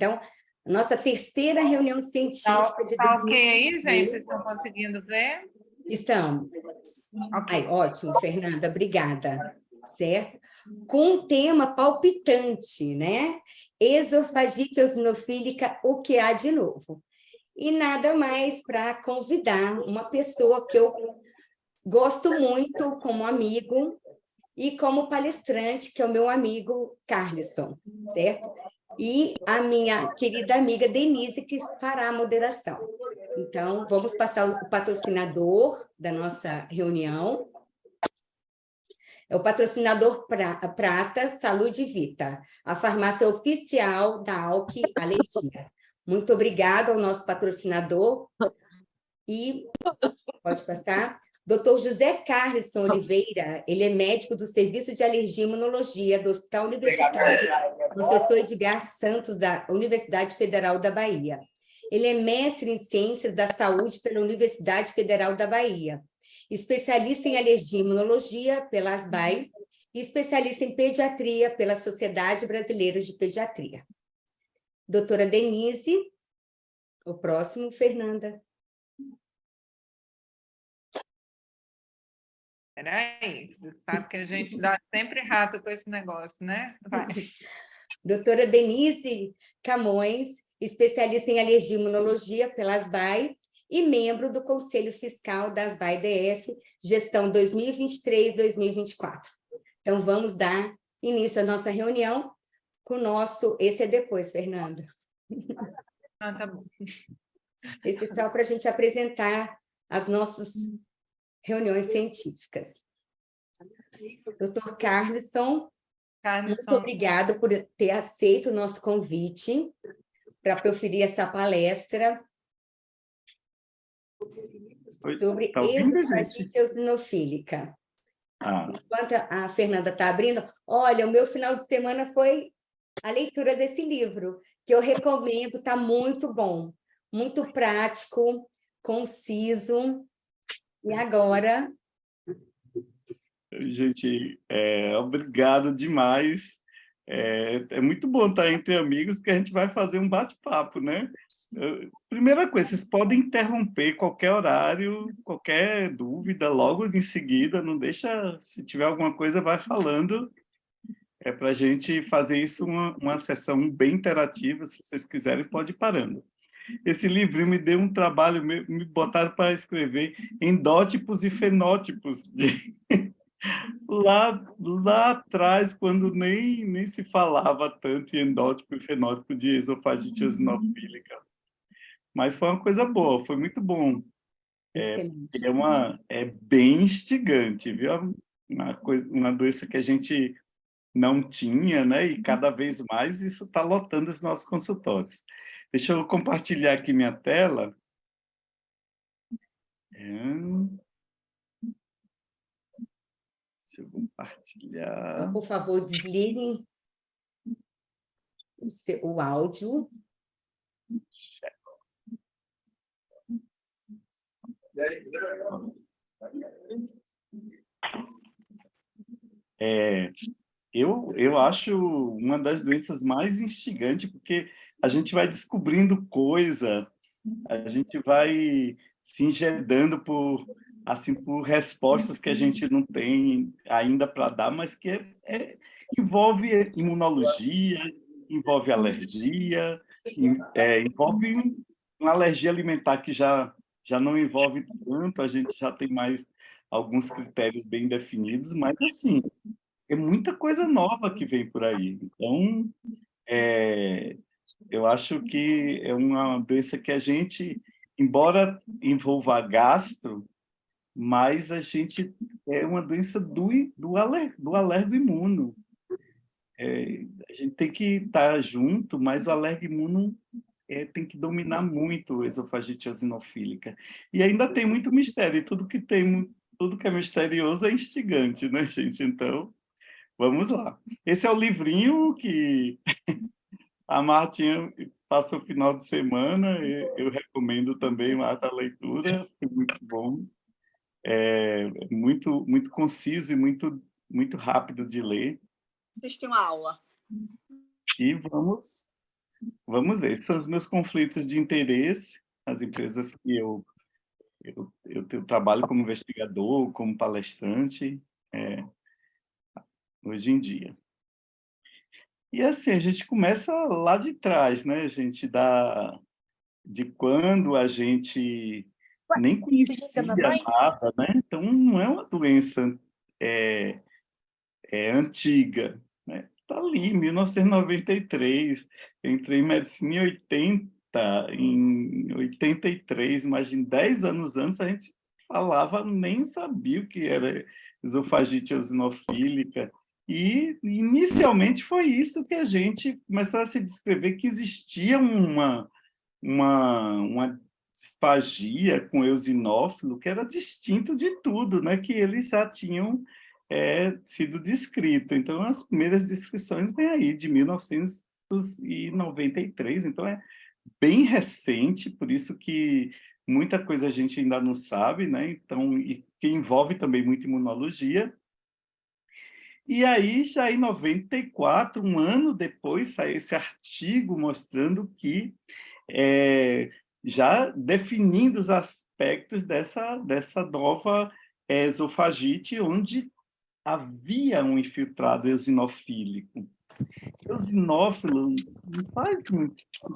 Então, nossa terceira reunião científica de Tá ok aí, 2022. gente? Vocês estão conseguindo ver? Estamos. Ok. Ai, ótimo, Fernanda, obrigada. Certo? Com um tema palpitante, né? Esofagite eosinofílica, o que há de novo? E nada mais para convidar uma pessoa que eu gosto muito como amigo e como palestrante, que é o meu amigo Carlisson, certo? E a minha querida amiga Denise, que fará a moderação. Então, vamos passar o patrocinador da nossa reunião. É o patrocinador Prata Saúde Vita, a farmácia oficial da Alck Alergia. Muito obrigado ao nosso patrocinador. E, pode passar, Dr. José Carlisson Oliveira, ele é médico do Serviço de Alergia e Imunologia do Hospital Universitário, professor Edgar Santos, da Universidade Federal da Bahia. Ele é mestre em Ciências da Saúde pela Universidade Federal da Bahia, especialista em alergia e imunologia pela ASBAI e especialista em pediatria pela Sociedade Brasileira de Pediatria. Doutora Denise, o próximo, Fernanda. Peraí, você sabe que a gente dá sempre rato com esse negócio, né? Vai. Doutora Denise Camões, especialista em alergia e imunologia pela ASBAI e membro do Conselho Fiscal da ASBAI-DF, gestão 2023-2024. Então, vamos dar início à nossa reunião com o nosso... Esse é depois, Fernanda. Ah, tá bom. Esse é só para a gente apresentar as nossas reuniões científicas. Doutor Carlisson, muito obrigada por ter aceito o nosso convite para proferir essa palestra sobre esofagite eosinofílica. Enquanto a Fernanda está abrindo, olha, o meu final de semana foi a leitura desse livro, que eu recomendo, está muito bom, muito prático, conciso. E agora... Gente, obrigado demais. É muito bom estar entre amigos, porque a gente vai fazer um bate-papo, né? Primeira coisa, vocês podem interromper qualquer horário, qualquer dúvida, logo em seguida, não deixa, se tiver alguma coisa, vai falando. É para a gente fazer isso uma sessão bem interativa, se vocês quiserem, pode ir parando. Esse livro me deu um trabalho, me botaram para escrever endótipos e fenótipos lá atrás, quando nem se falava tanto em endótipo e fenótipo de esofagite eosinofílica. Mas foi uma coisa boa, foi muito bom. É bem instigante, viu? Uma doença que a gente não tinha, né? E cada vez mais isso está lotando os nossos consultórios. Deixa eu compartilhar aqui minha tela. Deixa eu compartilhar. Então, por favor, desliguem o áudio. Eu acho uma das doenças mais instigantes, porque a gente vai descobrindo coisa, a gente vai se enjedando por respostas que a gente não tem ainda para dar, mas que envolve imunologia, envolve alergia, envolve uma alergia alimentar que já não envolve tanto, a gente já tem mais alguns critérios bem definidos, mas assim, é muita coisa nova que vem por aí. Então, eu acho que é uma doença que a gente, embora envolva gastro, mas a gente é uma doença do alergo imuno. A gente tem que estar junto, mas o alergo imuno tem que dominar muito a esofagite eosinofílica. E ainda tem muito mistério, e tudo que é misterioso é instigante, né, gente? Então, vamos lá. Esse é o livrinho que a Martinha passa o final de semana, eu recomendo também, Marta, a leitura, é muito bom. Muito, muito conciso e muito rápido de ler. Assistir uma aula. E vamos vamos ver, esses são os meus conflitos de interesse, as empresas que eu trabalho como investigador, como palestrante, hoje em dia. E assim, a gente começa lá de trás, né? A gente de quando a gente nem conhecia nada, né? Então, não é uma doença antiga, né? Está ali, 1993, eu entrei em medicina em 83, imagina, 10 anos antes a gente falava, nem sabia o que era esofagite eosinofílica, e inicialmente foi isso que a gente começou a se descrever, que existia uma disfagia com eosinófilo que era distinto de tudo, né? Que eles já tinham sido descrito. Então, as primeiras descrições vêm aí, de 1993, então é bem recente, por isso que muita coisa a gente ainda não sabe, né? Então, e que envolve também muita imunologia. E aí, já em 94, um ano depois, saiu esse artigo mostrando que já definindo os aspectos dessa nova esofagite, onde havia um infiltrado eosinofílico. O eosinófilo não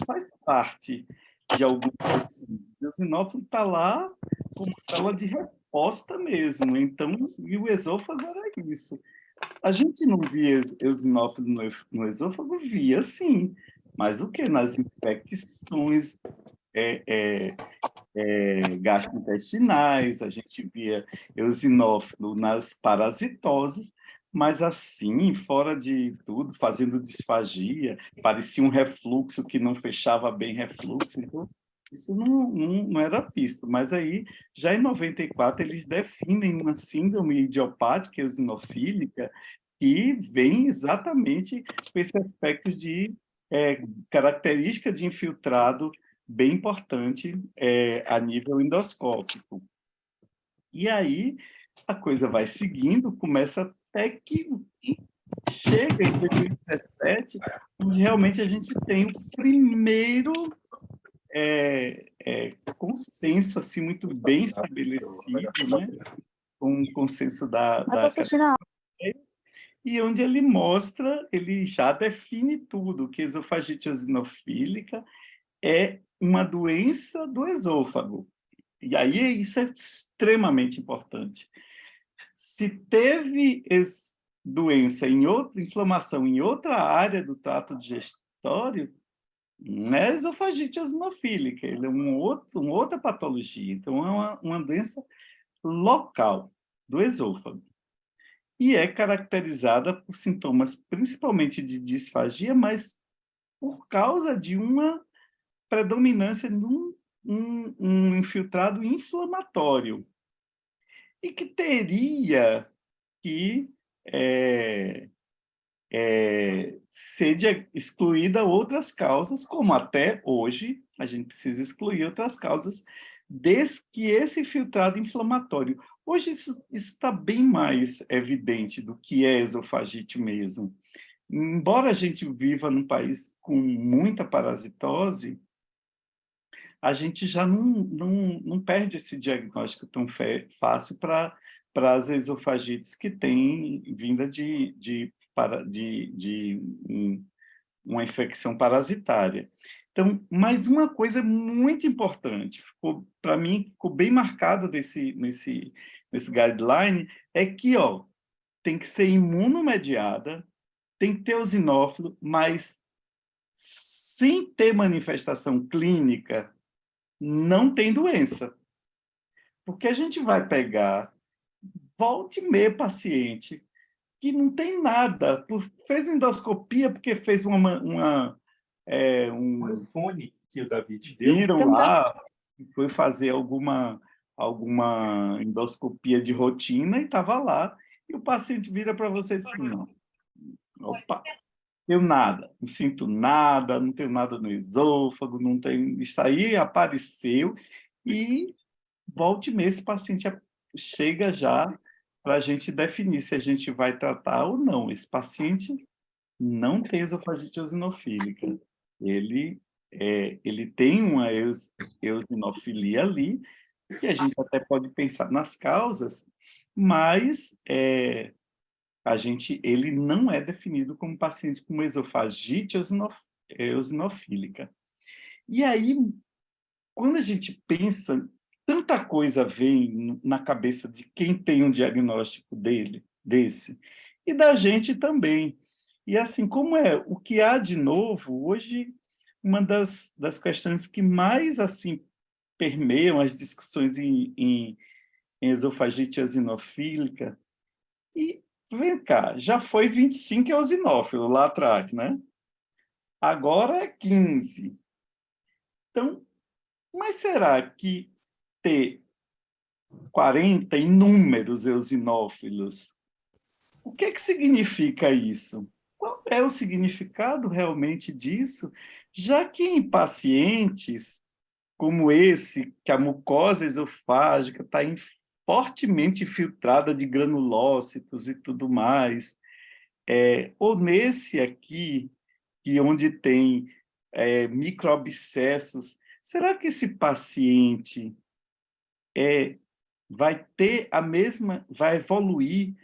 faz parte de algum tecido. O eosinófilo está lá como célula de resposta mesmo. Então, e o esôfago era isso. A gente não via eosinófilo no esôfago? Via, sim. Mas o que? Nas infecções gastrointestinais, a gente via eosinófilo nas parasitoses, mas assim, fora de tudo, fazendo disfagia, parecia um refluxo que não fechava bem refluxo, então isso não era visto. Mas aí, já em 94, eles definem uma síndrome idiopática eosinofílica que vem exatamente com esses aspectos de característica de infiltrado bem importante a nível endoscópico. E aí a coisa vai seguindo, começa até que chega em 2017, onde realmente a gente tem o primeiro consenso assim, muito bem estabelecido, né? Um consenso da e onde ele mostra, ele já define tudo, que esofagite eosinofílica é uma doença do esôfago. E aí isso é extremamente importante. Se teve doença inflamação em outra área do trato digestório, não é esofagite eosinofílica, ele é uma outra patologia. Então, é uma doença local do esôfago. E é caracterizada por sintomas principalmente de disfagia, mas por causa de uma predominância de um infiltrado inflamatório e que teria que ser excluída outras causas, como até hoje a gente precisa excluir outras causas, desde que esse infiltrado inflamatório. Hoje isso está bem mais evidente do que é esofagite mesmo. Embora a gente viva num país com muita parasitose, a gente já não perde esse diagnóstico tão fácil para as esofagites que têm vinda de uma infecção parasitária. Então, mais uma coisa muito importante, para mim, ficou bem marcado nesse guideline, é que tem que ser imunomediada, tem que ter eosinófilo, mas sem ter manifestação clínica, não tem doença. Porque a gente vai pegar, volta e meia paciente, que não tem nada, fez endoscopia porque fez um fone que o Davi te deu. Viram lá, foi fazer alguma endoscopia de rotina e estava lá, e o paciente vira para você assim, opa, tenho nada, não sinto nada, não tenho nada no esôfago, não tem, isso aí apareceu, e volte e meia esse paciente chega já para a gente definir se a gente vai tratar ou não. Esse paciente não tem esofagite eosinofílica. ele tem uma eosinofilia ali, que a gente até pode pensar nas causas, mas ele não é definido como paciente com esofagite eosinofílica. E aí, quando a gente pensa, tanta coisa vem na cabeça de quem tem um diagnóstico desse, e da gente também. E assim, como é o que há de novo, hoje, uma das questões que mais assim permeiam as discussões em esofagite eosinofílica, e vem cá, já foi 25 eosinófilo lá atrás, né? Agora é 15. Então, mas será que ter 40 inúmeros eosinófilos, o que é que significa isso? Qual é o significado realmente disso? Já que em pacientes como esse, que a mucosa esofágica está fortemente infiltrada de granulócitos e tudo mais, ou nesse aqui, que onde tem microabscessos, será que esse paciente vai ter vai evoluir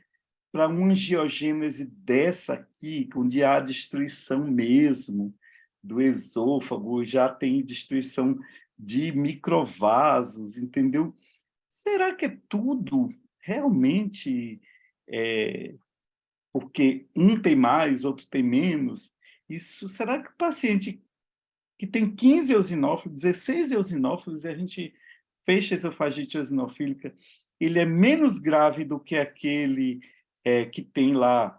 para uma angiogênese dessa aqui, onde há destruição mesmo do esôfago, já tem destruição de microvasos, entendeu? Será que é tudo realmente porque um tem mais, outro tem menos? Isso, será que o paciente que tem 15 eosinófilos, 16 eosinófilos, e a gente fecha a esofagite eosinofílica, ele é menos grave do que aquele que tem lá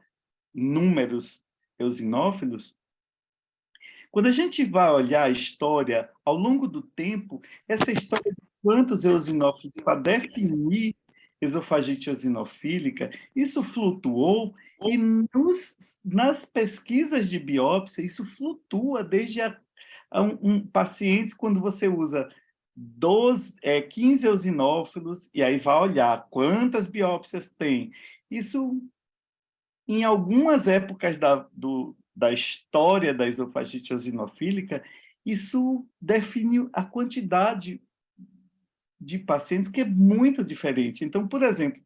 números eosinófilos? Quando a gente vai olhar a história, ao longo do tempo, essa história de quantos eosinófilos para definir esofagite eosinofílica, isso flutuou, e nas pesquisas de biópsia, isso flutua desde pacientes, quando você usa 15 eosinófilos, e aí vai olhar quantas biópsias tem. Isso, em algumas épocas da história da esofagite eosinofílica, isso define a quantidade de pacientes, que é muito diferente. Então, por exemplo,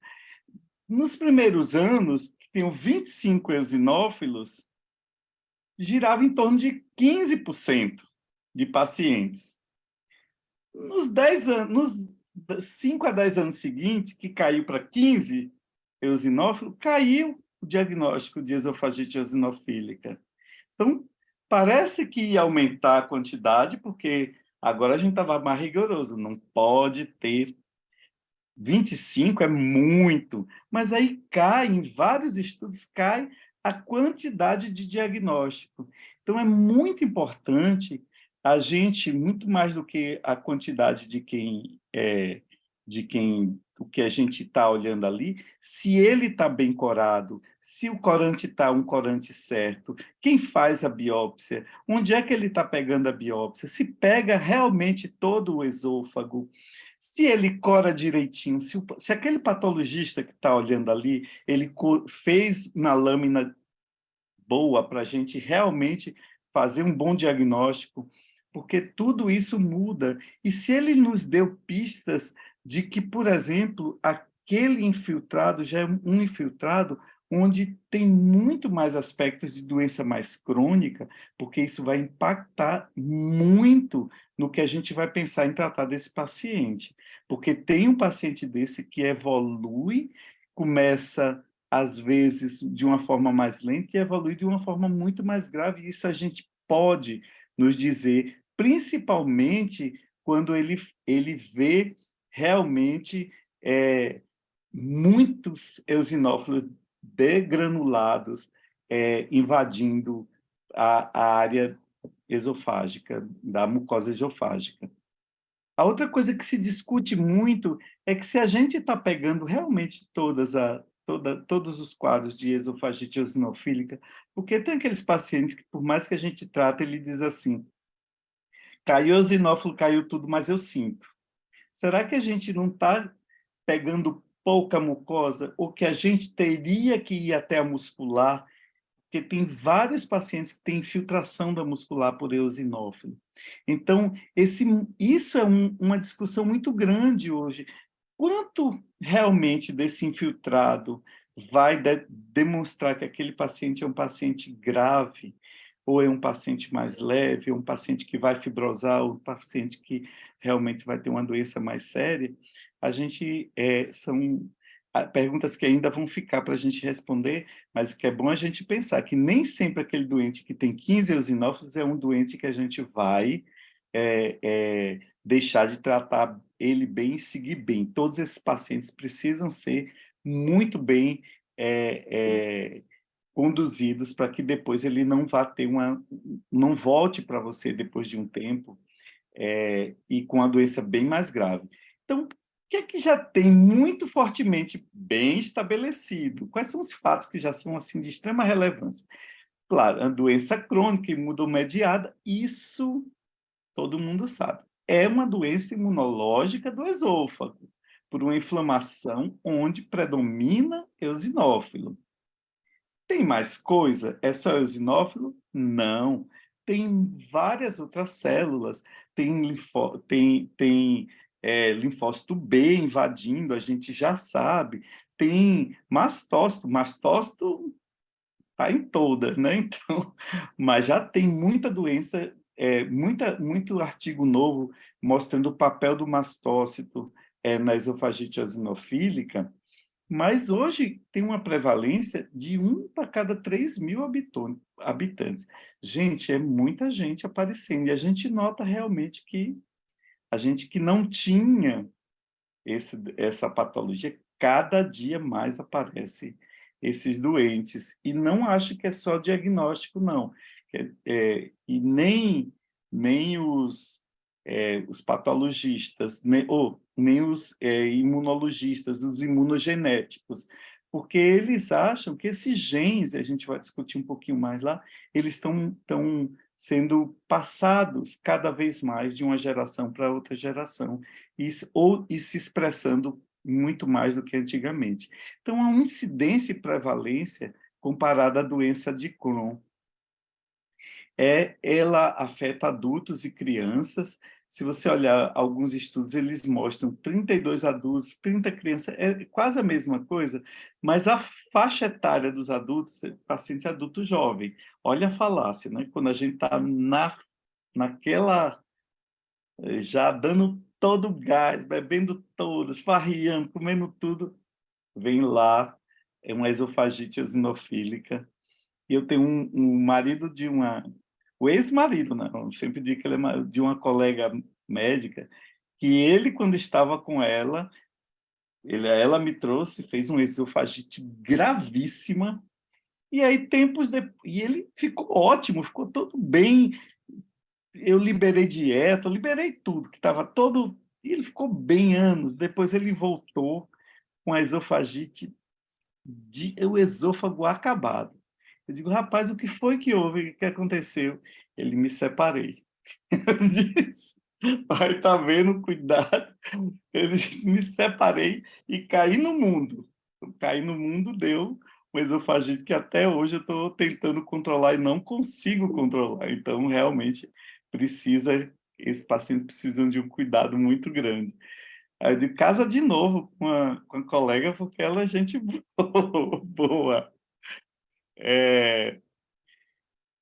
nos primeiros anos, que tinham 25 eosinófilos, girava em torno de 15% de pacientes. Nos 10 anos, nos 5 a 10 anos seguintes, que caiu para 15 eosinófilos, caiu o diagnóstico de esofagite eosinofílica. Então, parece que ia aumentar a quantidade, porque agora a gente estava mais rigoroso, não pode ter 25, é muito, mas aí cai, em vários estudos, cai a quantidade de diagnóstico. Então, é muito importante a gente, muito mais do que a quantidade o que a gente está olhando ali, se ele está bem corado, se o corante está um corante certo, quem faz a biópsia, onde é que ele está pegando a biópsia, se pega realmente todo o esôfago, se ele cora direitinho, se aquele patologista que está olhando ali, ele fez uma lâmina boa para a gente realmente fazer um bom diagnóstico, porque tudo isso muda. E se ele nos deu pistas de que, por exemplo, aquele infiltrado já é um infiltrado onde tem muito mais aspectos de doença mais crônica, porque isso vai impactar muito no que a gente vai pensar em tratar desse paciente. Porque tem um paciente desse que evolui, começa às vezes de uma forma mais lenta e evolui de uma forma muito mais grave. Isso a gente pode nos dizer, principalmente quando ele vê realmente muitos eosinófilos degranulados invadindo a área esofágica, da mucosa esofágica. A outra coisa que se discute muito é que se a gente está pegando realmente todos os quadros de esofagite eosinofílica, porque tem aqueles pacientes que, por mais que a gente trate, ele diz assim, caiu eosinófilo, caiu tudo, mas eu sinto. Será que a gente não está pegando pouca mucosa, ou que a gente teria que ir até a muscular, porque tem vários pacientes que têm infiltração da muscular por eosinófilo. Então, isso é uma discussão muito grande hoje. Quanto realmente desse infiltrado vai demonstrar que aquele paciente é um paciente grave, ou é um paciente mais leve, ou um paciente que vai fibrosar, ou um paciente que realmente vai ter uma doença mais séria? São perguntas que ainda vão ficar para a gente responder, mas que é bom a gente pensar que nem sempre aquele doente que tem 15 eosinófilos é um doente que a gente vai deixar de tratar ele bem e seguir bem. Todos esses pacientes precisam ser muito bem conduzidos para que depois ele não vá ter não volte para você depois de um tempo e com a doença bem mais grave. Então, o que é que já tem muito fortemente bem estabelecido? Quais são os fatos que já são assim de extrema relevância? Claro, a doença crônica, imunomediada, isso todo mundo sabe. É uma doença imunológica do esôfago, por uma inflamação onde predomina eosinófilo. Tem mais coisa? É só eosinófilo? Não. Tem várias outras células. Tem linfócito B invadindo, a gente já sabe. Tem mastócito. Mastócito está em todas, né? Então, mas já tem muita doença, muito artigo novo mostrando o papel do mastócito na esofagite eosinofílica, mas hoje tem uma prevalência de 1 para cada 3.000 habitantes. Gente, é muita gente aparecendo, e a gente nota realmente que a gente que não tinha essa patologia, cada dia mais aparece esses doentes. E não acho que é só diagnóstico, não. E nem os patologistas, nem os imunologistas, os imunogenéticos, porque eles acham que esses genes, a gente vai discutir um pouquinho mais lá, eles estão sendo passados cada vez mais de uma geração para outra geração, e se expressando muito mais do que antigamente. Então, há uma incidência e prevalência comparada à doença de Crohn. Ela afeta adultos e crianças. Se você olhar alguns estudos, eles mostram 32 adultos, 30 crianças, é quase a mesma coisa, mas a faixa etária dos adultos, paciente adulto jovem, olha a falácia, né? Quando a gente está naquela, já dando todo o gás, bebendo todos, farriando, comendo tudo, vem lá, é uma esofagite eosinofílica. E eu tenho um marido o ex-marido, né? Eu sempre digo que ele é de uma colega médica, que ele, quando estava com ela me trouxe, fez uma esofagite gravíssima, e aí e ele ficou ótimo, ficou todo bem, eu liberei dieta, liberei tudo, que estava todo... E ele ficou bem anos, depois ele voltou com a esofagite, o esôfago acabado. Eu digo, rapaz, o que foi que houve? O que aconteceu? Ele, me separei. Eu disse, pai, tá vendo? Cuidado. Eu disse, me separei e caí no mundo. Caí no mundo, deu uma esofagite que até hoje eu estou tentando controlar e não consigo controlar. Então, realmente, esses pacientes precisam de um cuidado muito grande. Aí eu digo, casa de novo com a colega, porque ela é gente boa.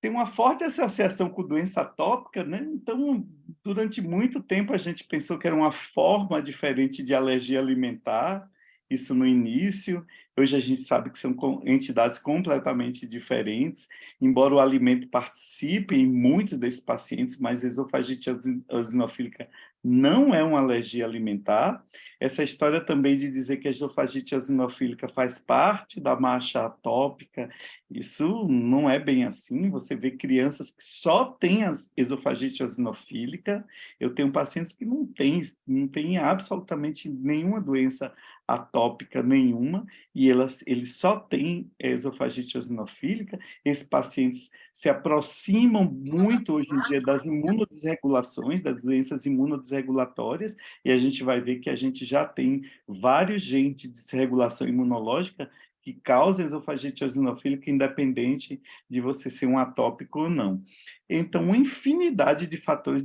Tem uma forte associação com doença atópica, né? Então, durante muito tempo, a gente pensou que era uma forma diferente de alergia alimentar, isso no início. Hoje a gente sabe que são entidades completamente diferentes, embora o alimento participe em muitos desses pacientes, mas a esofagite eosinofílica não é uma alergia alimentar. Essa história também de dizer que a esofagite eosinofílica faz parte da marcha atópica, isso não é bem assim. Você vê crianças que só têm a esofagite eosinofílica. Eu tenho pacientes que não têm absolutamente nenhuma doença atópica nenhuma, e eles só têm esofagite eosinofílica. Esses pacientes se aproximam muito hoje em dia das imunodesregulações, das doenças imunodesregulatórias, e a gente vai ver que a gente já tem vários genes de desregulação imunológica que causam esofagite eosinofílica, independente de você ser um atópico ou não. Então, uma infinidade de fatores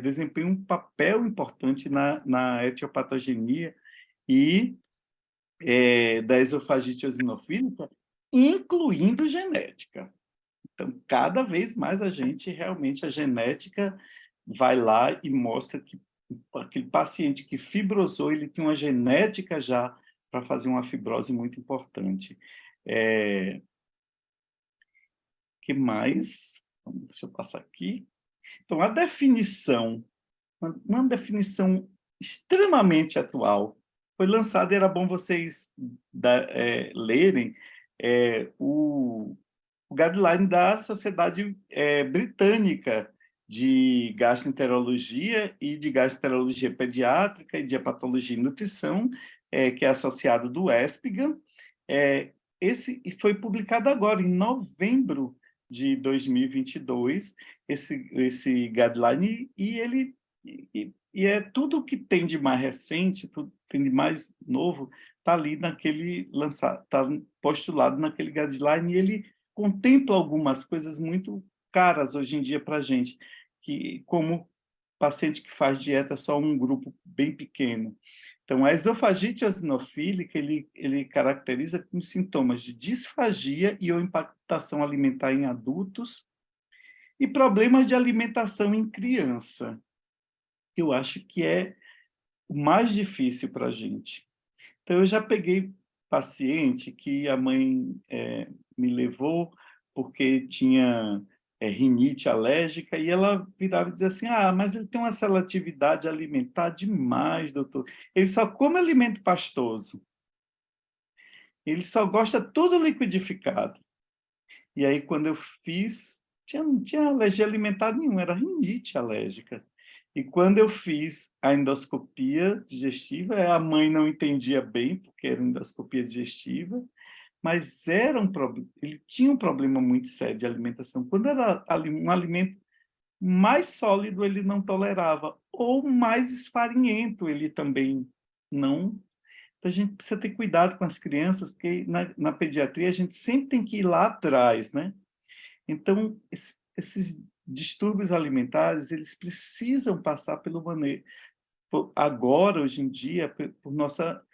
desempenham um papel importante na etiopatogenia e da esofagite eosinofílica, incluindo genética. Então, cada vez mais a genética vai lá e mostra que aquele paciente que fibrosou, ele tem uma genética já para fazer uma fibrose muito importante. Que mais? Deixa eu passar aqui. Então, a definição, uma definição extremamente atual, foi lançada, e era bom vocês lerem o guideline da Sociedade Britânica de Gastroenterologia e de Gastroenterologia Pediátrica e de Hepatologia e Nutrição, que é associado do ESPGHAN. Esse foi publicado agora, em novembro de 2022, esse guideline, e é tudo o que tem de mais recente, tudo que tem de mais novo, está ali está postulado naquele guideline, e ele contempla algumas coisas muito caras hoje em dia para a gente, que, como paciente que faz dieta só um grupo bem pequeno. Então, a esofagite eosinofílica, ele caracteriza com sintomas de disfagia e ou impactação alimentar em adultos e problemas de alimentação em criança. Eu acho que é o mais difícil para a gente. Então, eu já peguei paciente que a mãe me levou porque tinha rinite alérgica, e ela virava e dizia assim, mas ele tem uma seletividade alimentar demais, doutor. Ele só come alimento pastoso. Ele só gosta tudo liquidificado. E aí, quando eu fiz, não tinha alergia alimentar nenhuma, era rinite alérgica. E quando eu fiz a endoscopia digestiva, a mãe não entendia bem, porque era endoscopia digestiva, mas ele tinha um problema muito sério de alimentação. Quando era um alimento mais sólido, ele não tolerava, ou mais esfarinhento, ele também não. Então, a gente precisa ter cuidado com as crianças, porque na pediatria a gente sempre tem que ir lá atrás, né? Então, esses distúrbios alimentares, eles precisam passar pelo manejo. Agora, hoje em dia, por nossa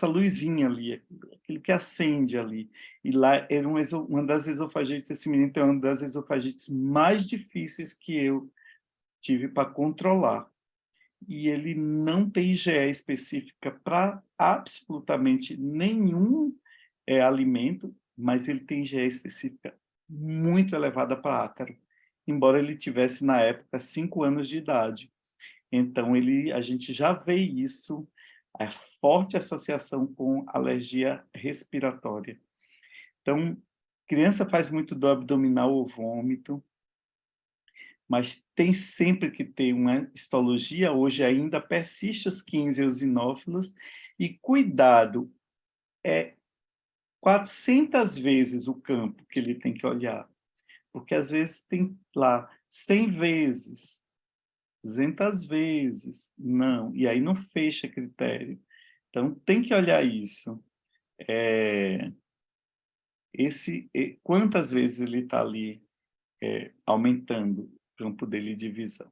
luzinha ali, aquilo que acende ali. E lá era uma das esofagites, esse menino tem uma das esofagites mais difíceis que eu tive para controlar. E ele não tem IgE específica para absolutamente nenhum alimento, mas ele tem IgE específica muito elevada para ácaro, embora ele tivesse, na época, 5 anos de idade. Então, a gente já vê isso, a forte associação com alergia respiratória. Então, criança faz muito dor abdominal ou vômito, mas tem sempre que ter uma histologia. Hoje ainda persiste os 15 eosinófilos, e cuidado, 400 vezes o campo que ele tem que olhar, porque às vezes tem lá 100 vezes, 200 vezes, não, e aí não fecha critério. Então, tem que olhar isso. Quantas vezes ele está ali aumentando o campo dele de visão.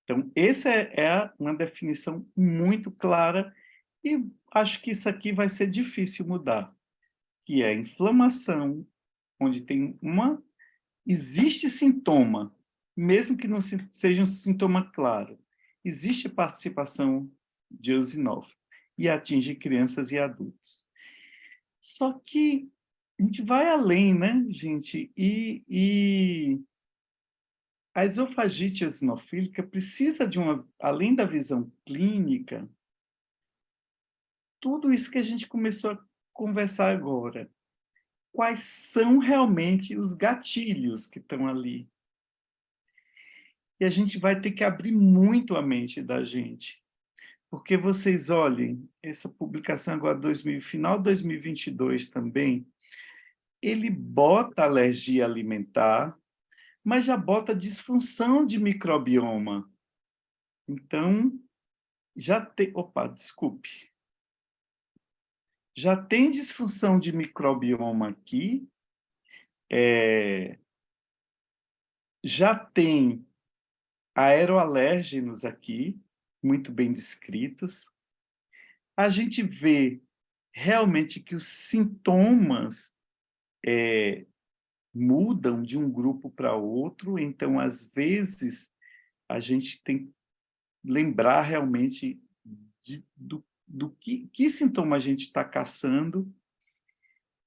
Então, essa é uma definição muito clara, e acho que isso aqui vai ser difícil mudar, que é inflamação, onde existe sintoma, mesmo que não seja um sintoma claro, existe participação de eosinófilo e atinge crianças e adultos. Só que a gente vai além, né, gente? E a esofagite eosinofílica precisa além da visão clínica, tudo isso que a gente começou a conversar agora. Quais são realmente os gatilhos que estão ali? E a gente vai ter que abrir muito a mente da gente. Porque vocês olhem, essa publicação agora, final de 2022 também, ele bota alergia alimentar, mas já bota disfunção de microbioma. Então, já tem... Opa, desculpe. já tem disfunção de microbioma aqui, já tem aeroalérgenos aqui, muito bem descritos. A gente vê realmente que os sintomas mudam de um grupo para outro, então, às vezes, a gente tem que lembrar realmente do que sintoma a gente está caçando,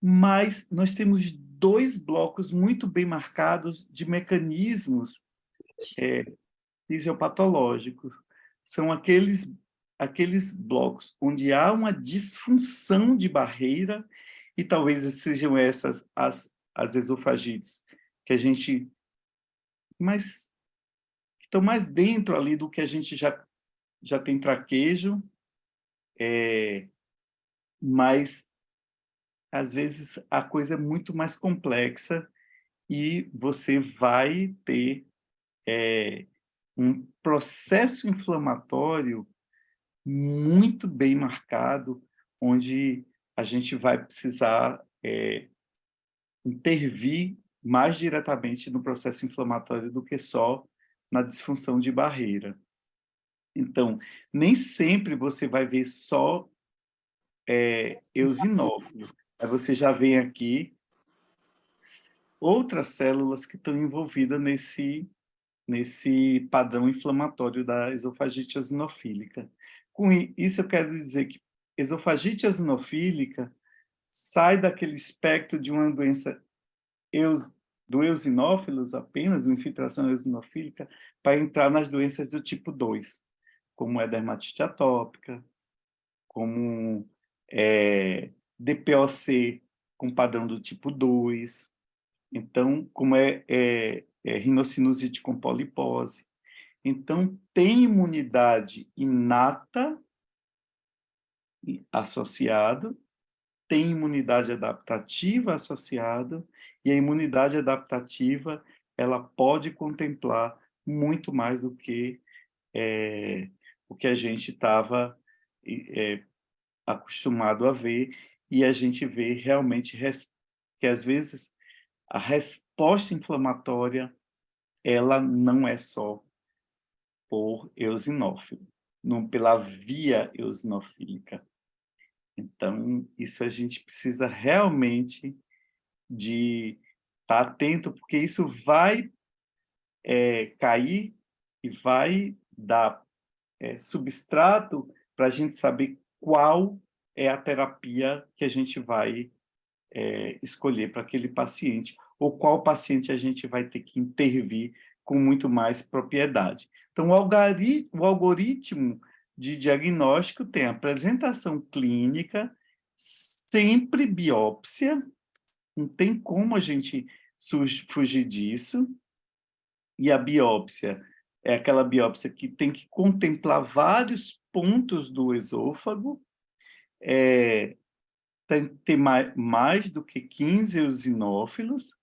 mas nós temos 2 blocos muito bem marcados de mecanismos fisiopatológicos. São aqueles blocos onde há uma disfunção de barreira, e talvez sejam essas as esofagites, que a gente... mas estão mais dentro ali do que a gente já tem traquejo, mas, às vezes, a coisa é muito mais complexa e você vai ter um processo inflamatório muito bem marcado, onde a gente vai precisar intervir mais diretamente no processo inflamatório do que só na disfunção de barreira. Então, nem sempre você vai ver só eosinófilo. Aí você já vem aqui outras células que estão envolvidas nesse padrão inflamatório da esofagite eosinofílica. Com isso, eu quero dizer que esofagite eosinofílica sai daquele espectro de uma doença do eosinófilos apenas, uma infiltração eosinofílica, para entrar nas doenças do tipo 2, como é dermatite atópica, como DPOC com padrão do tipo 2, então, como rinocinusite com polipose. Então, tem imunidade inata associado, tem imunidade adaptativa associada, e a imunidade adaptativa ela pode contemplar muito mais do que o que a gente estava acostumado a ver, e a gente vê realmente que, às vezes, a resposta inflamatória ela não é só por eosinófilo, não pela via eosinofílica. Então, isso a gente precisa realmente de estar atento, porque isso vai cair e vai dar substrato para a gente saber qual é a terapia que a gente vai escolher para aquele paciente, ou qual paciente a gente vai ter que intervir com muito mais propriedade. Então, o algoritmo de diagnóstico tem apresentação clínica, sempre biópsia, não tem como a gente fugir disso, e a biópsia é aquela biópsia que tem que contemplar vários pontos do esôfago, tem que ter mais do que 15 eosinófilos,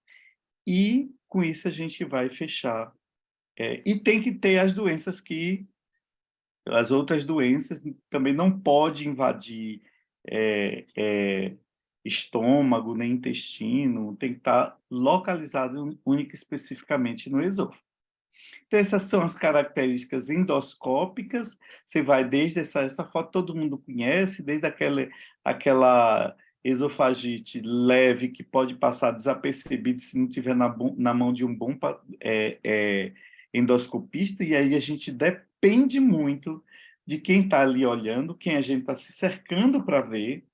e com isso a gente vai fechar. E tem que ter as outras doenças também não pode invadir estômago, nem intestino, tem que estar localizado única e especificamente no esôfago. Então, essas são as características endoscópicas. Você vai desde essa foto todo mundo conhece, desde aquela esofagite leve que pode passar desapercebido se não tiver na mão de um bom endoscopista, e aí a gente depende muito de quem está ali olhando, quem a gente está se cercando para ver.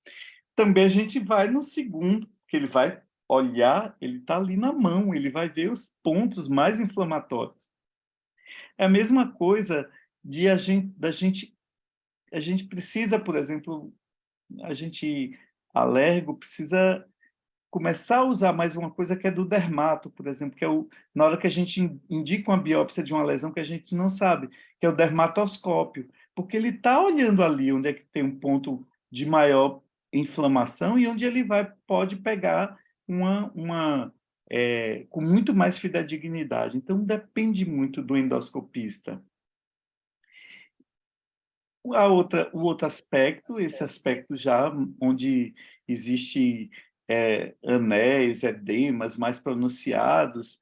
Também a gente vai no segundo, que ele vai olhar, ele está ali na mão, ele vai ver os pontos mais inflamatórios. É a mesma coisa a gente precisa, por exemplo, a gente alérgico precisa começar a usar mais uma coisa que é do dermato, por exemplo, que é na hora que a gente indica uma biópsia de uma lesão que a gente não sabe, que é o dermatoscópio, porque ele está olhando ali onde é que tem um ponto de maior inflamação e onde ele pode pegar com muito mais fidedignidade. Então, depende muito do endoscopista. O outro aspecto, esse aspecto já onde existe anéis, edemas mais pronunciados,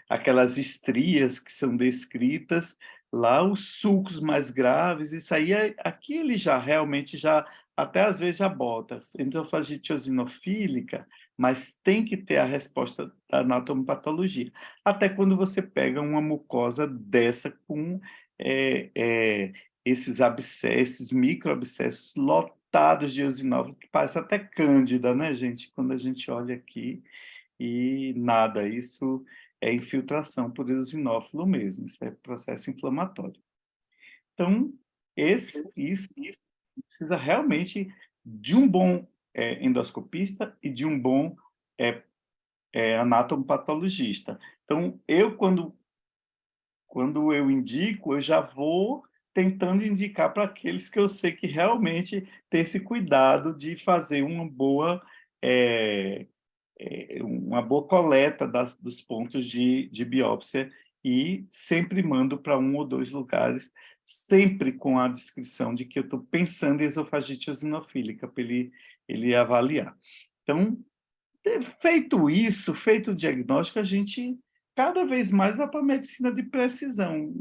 aquelas estrias que são descritas, lá os sulcos mais graves, isso aí, aqui ele já realmente já, até às vezes já bota, endofagite eosinofílica, mas tem que ter a resposta da anatomopatologia. Até quando você pega uma mucosa dessa com esses abscessos, microabscessos lotados de eosinófilo, que parece até cândida, né, gente? Quando a gente olha aqui e nada, isso é infiltração por eosinófilo mesmo, isso é processo inflamatório. Então, isso precisa realmente de um bom endoscopista e de um bom anatomopatologista. Então, quando eu indico, eu já vou tentando indicar para aqueles que eu sei que realmente têm esse cuidado de fazer uma boa coleta dos pontos de biópsia e sempre mando para um ou dois lugares, sempre com a descrição de que eu estou pensando em esofagite eosinofílica, para ele avaliar. Então, feito isso, feito o diagnóstico, a gente cada vez mais vai para a medicina de precisão.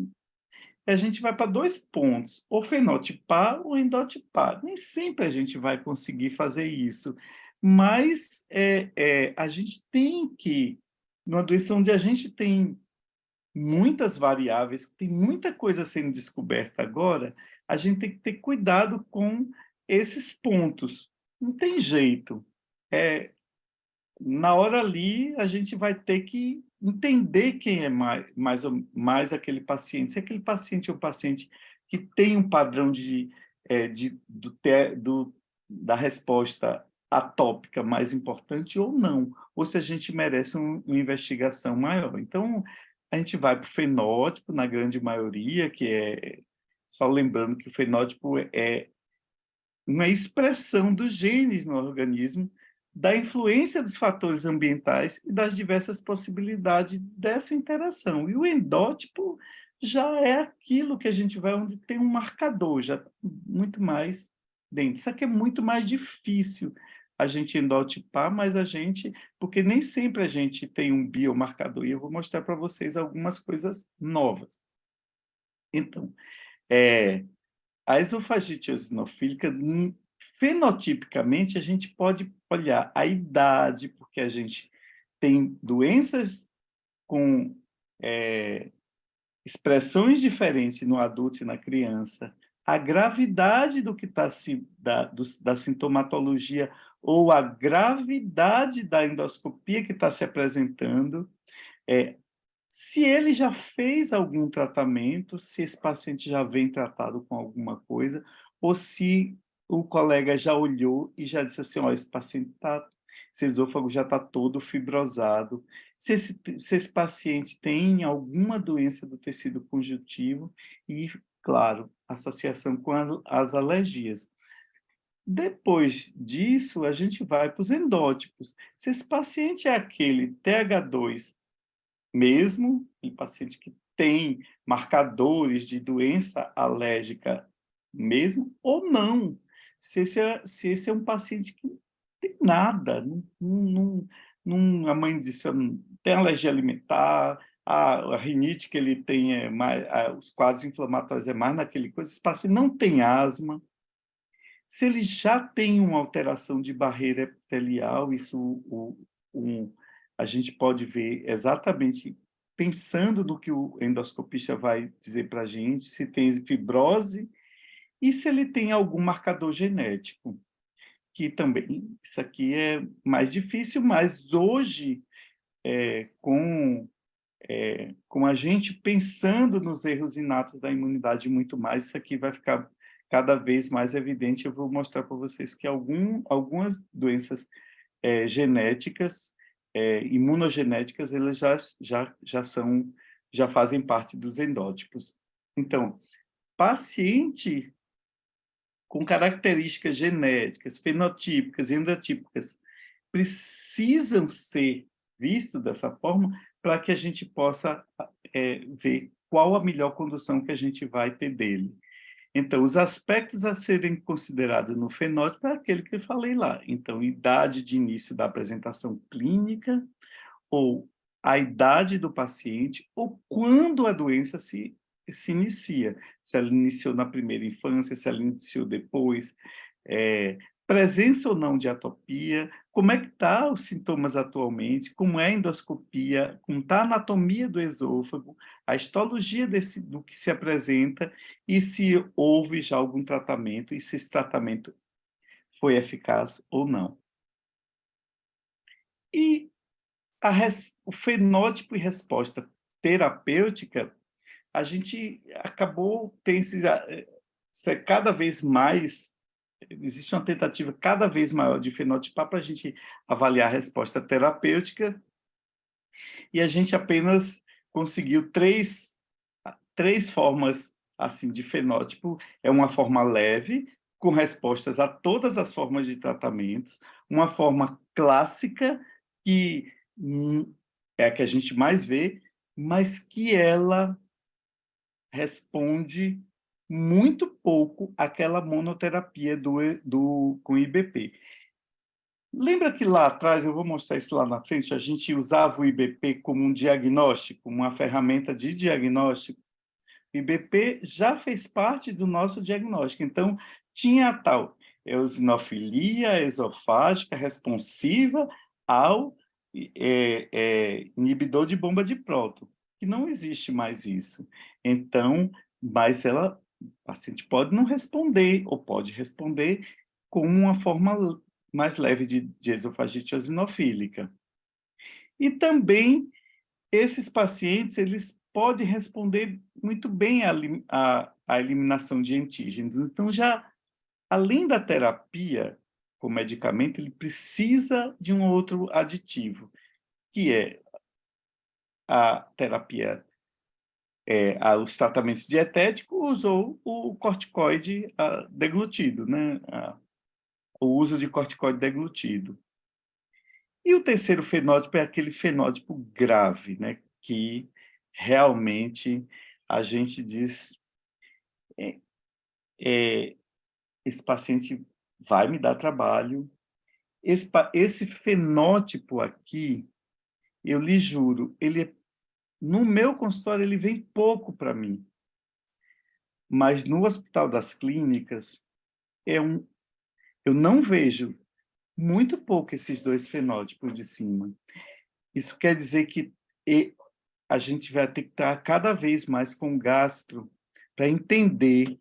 A gente vai para dois pontos, ou fenotipar ou endotipar. Nem sempre a gente vai conseguir fazer isso, mas a gente tem que, numa doença onde a gente tem muitas variáveis, tem muita coisa sendo descoberta agora, a gente tem que ter cuidado com esses pontos. Não tem jeito. Na hora ali, a gente vai ter que entender quem é mais aquele paciente. Se aquele paciente é um paciente que tem um padrão da resposta atópica mais importante ou não, ou se a gente merece uma investigação maior. Então, a gente vai para o fenótipo, na grande maioria, que é... Só lembrando que o fenótipo é uma expressão dos genes no organismo, da influência dos fatores ambientais e das diversas possibilidades dessa interação. E o endótipo já é aquilo que a gente vai onde tem um marcador, já muito mais dentro. Isso aqui é muito mais difícil a gente endotipar, mas porque nem sempre a gente tem um biomarcador, e eu vou mostrar para vocês algumas coisas novas. Então, a esofagite eosinofílica, fenotipicamente, a gente pode olhar a idade, porque a gente tem doenças com expressões diferentes no adulto e na criança, a gravidade do que da sintomatologia ou a gravidade da endoscopia que está se apresentando, se ele já fez algum tratamento, se esse paciente já vem tratado com alguma coisa, ou se o colega já olhou e já disse assim, esse paciente esse esôfago já está todo fibrosado, se esse paciente tem alguma doença do tecido conjuntivo e, claro, associação com as alergias. Depois disso, a gente vai para os endótipos. Se esse paciente é aquele TH2 mesmo, em paciente que tem marcadores de doença alérgica mesmo, ou não. Se esse é um paciente que não tem nada, a mãe disse, não tem alergia alimentar, a rinite que ele tem, os quadros inflamatórios é mais naquele coisa, esse paciente não tem asma. Se ele já tem uma alteração de barreira epitelial, a gente pode ver exatamente pensando no que o endoscopista vai dizer para a gente, se tem fibrose e se ele tem algum marcador genético, que também, isso aqui é mais difícil, mas hoje, com a gente pensando nos erros inatos da imunidade muito mais, isso aqui vai ficar cada vez mais evidente. Eu vou mostrar para vocês que algumas doenças genéticas, imunogenéticas, elas já fazem parte dos endótipos. Então, paciente com características genéticas, fenotípicas e endotípicas precisam ser vistos dessa forma para que a gente possa ver qual a melhor condução que a gente vai ter dele. Então, os aspectos a serem considerados no fenótipo é aquele que eu falei lá. Então, idade de início da apresentação clínica, ou a idade do paciente, ou quando a doença se inicia. Se ela iniciou na primeira infância, se ela iniciou depois, presença ou não de atopia, como é que estão os sintomas atualmente, como é a endoscopia, como está a anatomia do esôfago, a histologia do que se apresenta e se houve já algum tratamento e se esse tratamento foi eficaz ou não. E o fenótipo e resposta terapêutica, a gente acabou tem ser cada vez mais, existe uma tentativa cada vez maior de fenotipar para a gente avaliar a resposta terapêutica, e a gente apenas conseguiu três formas assim de fenótipo. É uma forma leve, com respostas a todas as formas de tratamentos, uma forma clássica, que é a que a gente mais vê, mas que ela responde muito pouco àquela monoterapia com IBP. Lembra que lá atrás, eu vou mostrar isso lá na frente, a gente usava o IBP como um diagnóstico, uma ferramenta de diagnóstico? O IBP já fez parte do nosso diagnóstico. Então, tinha a tal eosinofilia esofágica responsiva ao inibidor de bomba de próton, que não existe mais isso. Então, mas o paciente pode não responder, ou pode responder com uma forma mais leve de esofagite eosinofílica. E também, esses pacientes, eles podem responder muito bem à eliminação de antígenos. Então, já, além da terapia com medicamento, ele precisa de um outro aditivo, que é a terapia, os tratamentos dietéticos ou o corticoide deglutido, né? O uso de corticoide deglutido. E o terceiro fenótipo é aquele fenótipo grave, né? Que realmente a gente diz, esse paciente vai me dar trabalho. Esse fenótipo aqui, eu lhe juro, no meu consultório ele vem pouco para mim, mas no Hospital das Clínicas, eu não vejo muito pouco esses dois fenótipos de cima. Isso quer dizer que a gente vai ter que estar cada vez mais com o gastro para entender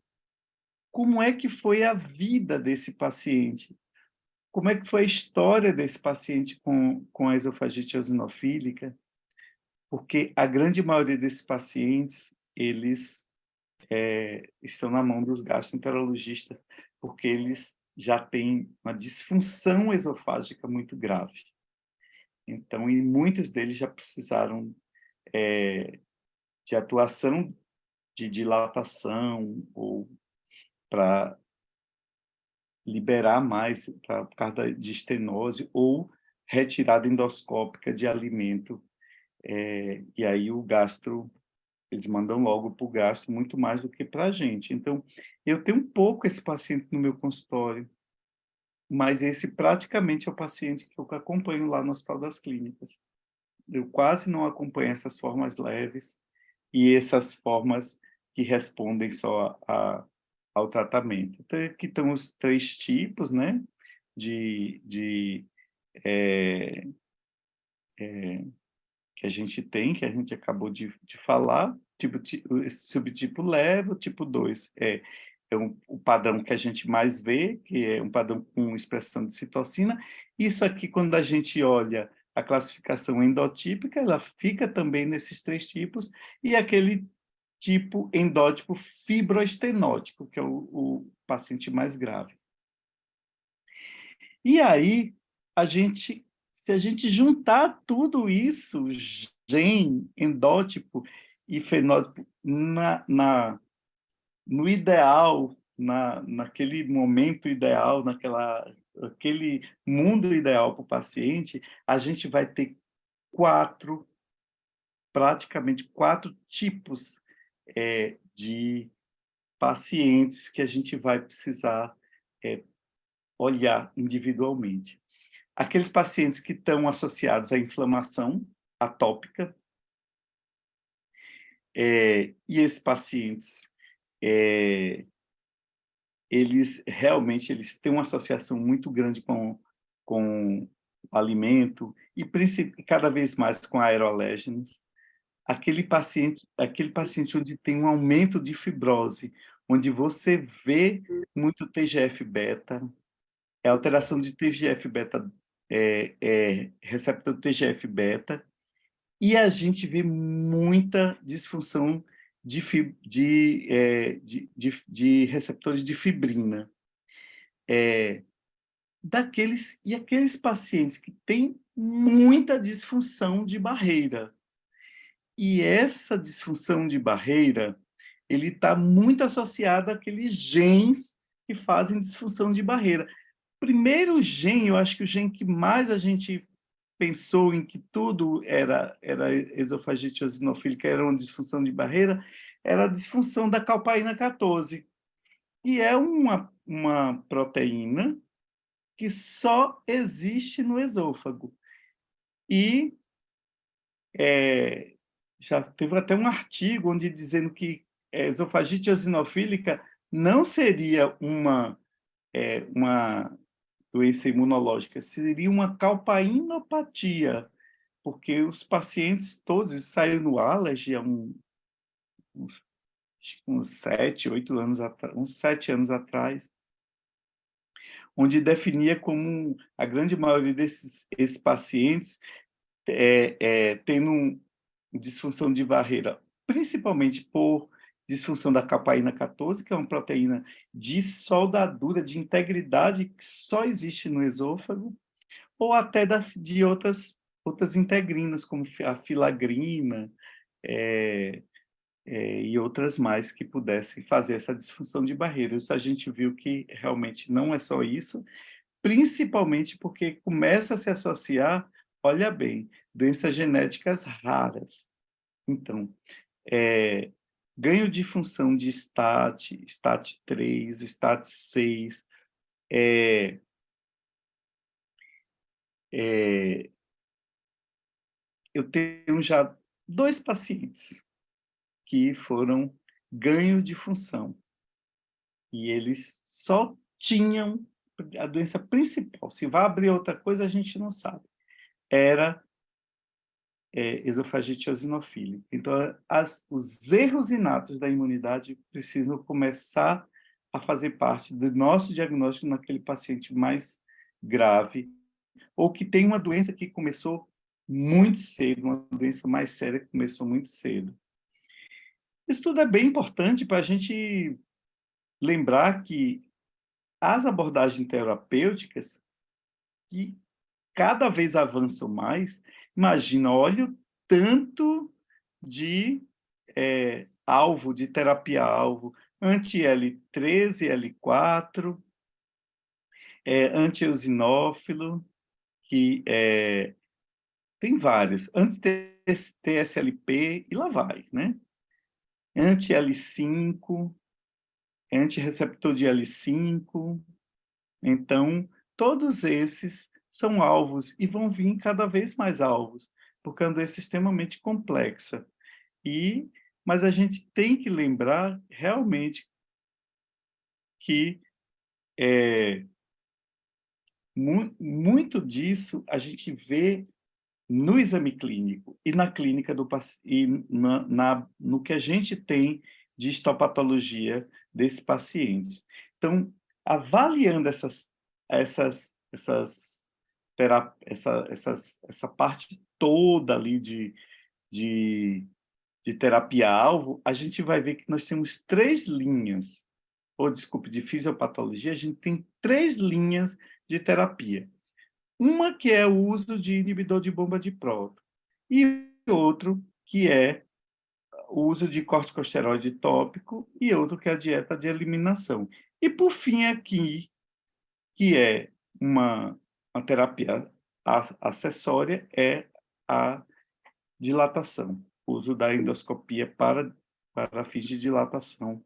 como é que foi a vida desse paciente, como é que foi a história desse paciente com a esofagite eosinofílica, porque a grande maioria desses pacientes, eles estão na mão dos gastroenterologistas, porque eles já têm uma disfunção esofágica muito grave. Então, e muitos deles já precisaram de atuação de dilatação ou para liberar mais por causa de estenose ou retirada endoscópica de alimento. E aí o gastro, eles mandam logo para o gastro muito mais do que para a gente. Então, eu tenho um pouco esse paciente no meu consultório, mas esse praticamente é o paciente que eu acompanho lá no Hospital das Clínicas. Eu quase não acompanho essas formas leves e essas formas que respondem só ao tratamento. Então, aqui estão os três tipos, né, que a gente tem, que a gente acabou de falar. Esse subtipo leve, o tipo 2 o padrão que a gente mais vê, que é um padrão com expressão de citocina. Isso aqui, quando a gente olha a classificação endotípica, ela fica também nesses três tipos, e aquele tipo endótipo fibroestenótico, que é o paciente mais grave. E aí, se a gente juntar tudo isso, gene, endótipo e fenótipo, no ideal, naquele momento ideal, aquele mundo ideal para o paciente, a gente vai ter praticamente quatro tipos de pacientes que a gente vai precisar olhar individualmente. Aqueles pacientes que estão associados à inflamação atópica, e esses pacientes, eles realmente têm uma associação muito grande com o alimento e cada vez mais com aeroalérgenos. Aquele paciente onde tem um aumento de fibrose, onde você vê muito TGF-beta, alteração de TGF-beta, receptor TGF-beta, e a gente vê muita disfunção de receptores de fibrina. Aqueles pacientes que têm muita disfunção de barreira. E essa disfunção de barreira, ele está muito associado àqueles genes que fazem disfunção de barreira. Primeiro gene, eu acho que o gene que mais a gente pensou em que tudo era esofagite eosinofílica, era uma disfunção de barreira, era a disfunção da calpaína 14, que é uma proteína que só existe no esôfago. E já teve até um artigo onde dizendo que esofagite eosinofílica não seria uma doença imunológica, seria uma calpainopatia, porque os pacientes todos saíram no Allergy há uns 7, 8 anos atrás, uns 7 anos atrás, onde definia como a grande maioria esses pacientes tendo disfunção de barreira, principalmente por disfunção da calpaína 14, que é uma proteína de soldadura, de integridade, que só existe no esôfago, ou até de outras integrinas, como a filagrina, e outras mais que pudessem fazer essa disfunção de barreira. Isso a gente viu que realmente não é só isso, principalmente porque começa a se associar, olha bem, doenças genéticas raras. Então, ganho de função de STAT3, STAT6, eu tenho já 2 pacientes que foram ganho de função, e eles só tinham a doença principal, se vai abrir outra coisa a gente não sabe, era esofagite eosinofílica. Então, os erros inatos da imunidade precisam começar a fazer parte do nosso diagnóstico naquele paciente mais grave, ou que tem uma doença que começou muito cedo, uma doença mais séria que começou muito cedo. Isso tudo é bem importante para a gente lembrar que as abordagens terapêuticas, que cada vez avançam mais, imagina, olha o tanto de alvo, de terapia-alvo, anti-L13, L4, anti-eosinófilo, que tem vários, anti-TSLP, e lá vai, né? Anti-L5, anti-receptor de L5. Então, todos esses são alvos e vão vir cada vez mais alvos, porque é uma doença extremamente complexa. Mas a gente tem que lembrar realmente que muito disso a gente vê no exame clínico e na clínica no que a gente tem de histopatologia desses pacientes. Então, avaliando essa parte toda ali de terapia-alvo, a gente vai ver que nós temos 3 linhas, de fisiopatologia, a gente tem 3 linhas de terapia. Uma que é o uso de inibidor de bomba de próton, e outro que é o uso de corticosteroide tópico, e outro que é a dieta de eliminação. E, por fim, aqui, que é uma terapia acessória, é a dilatação, o uso da endoscopia para fins de dilatação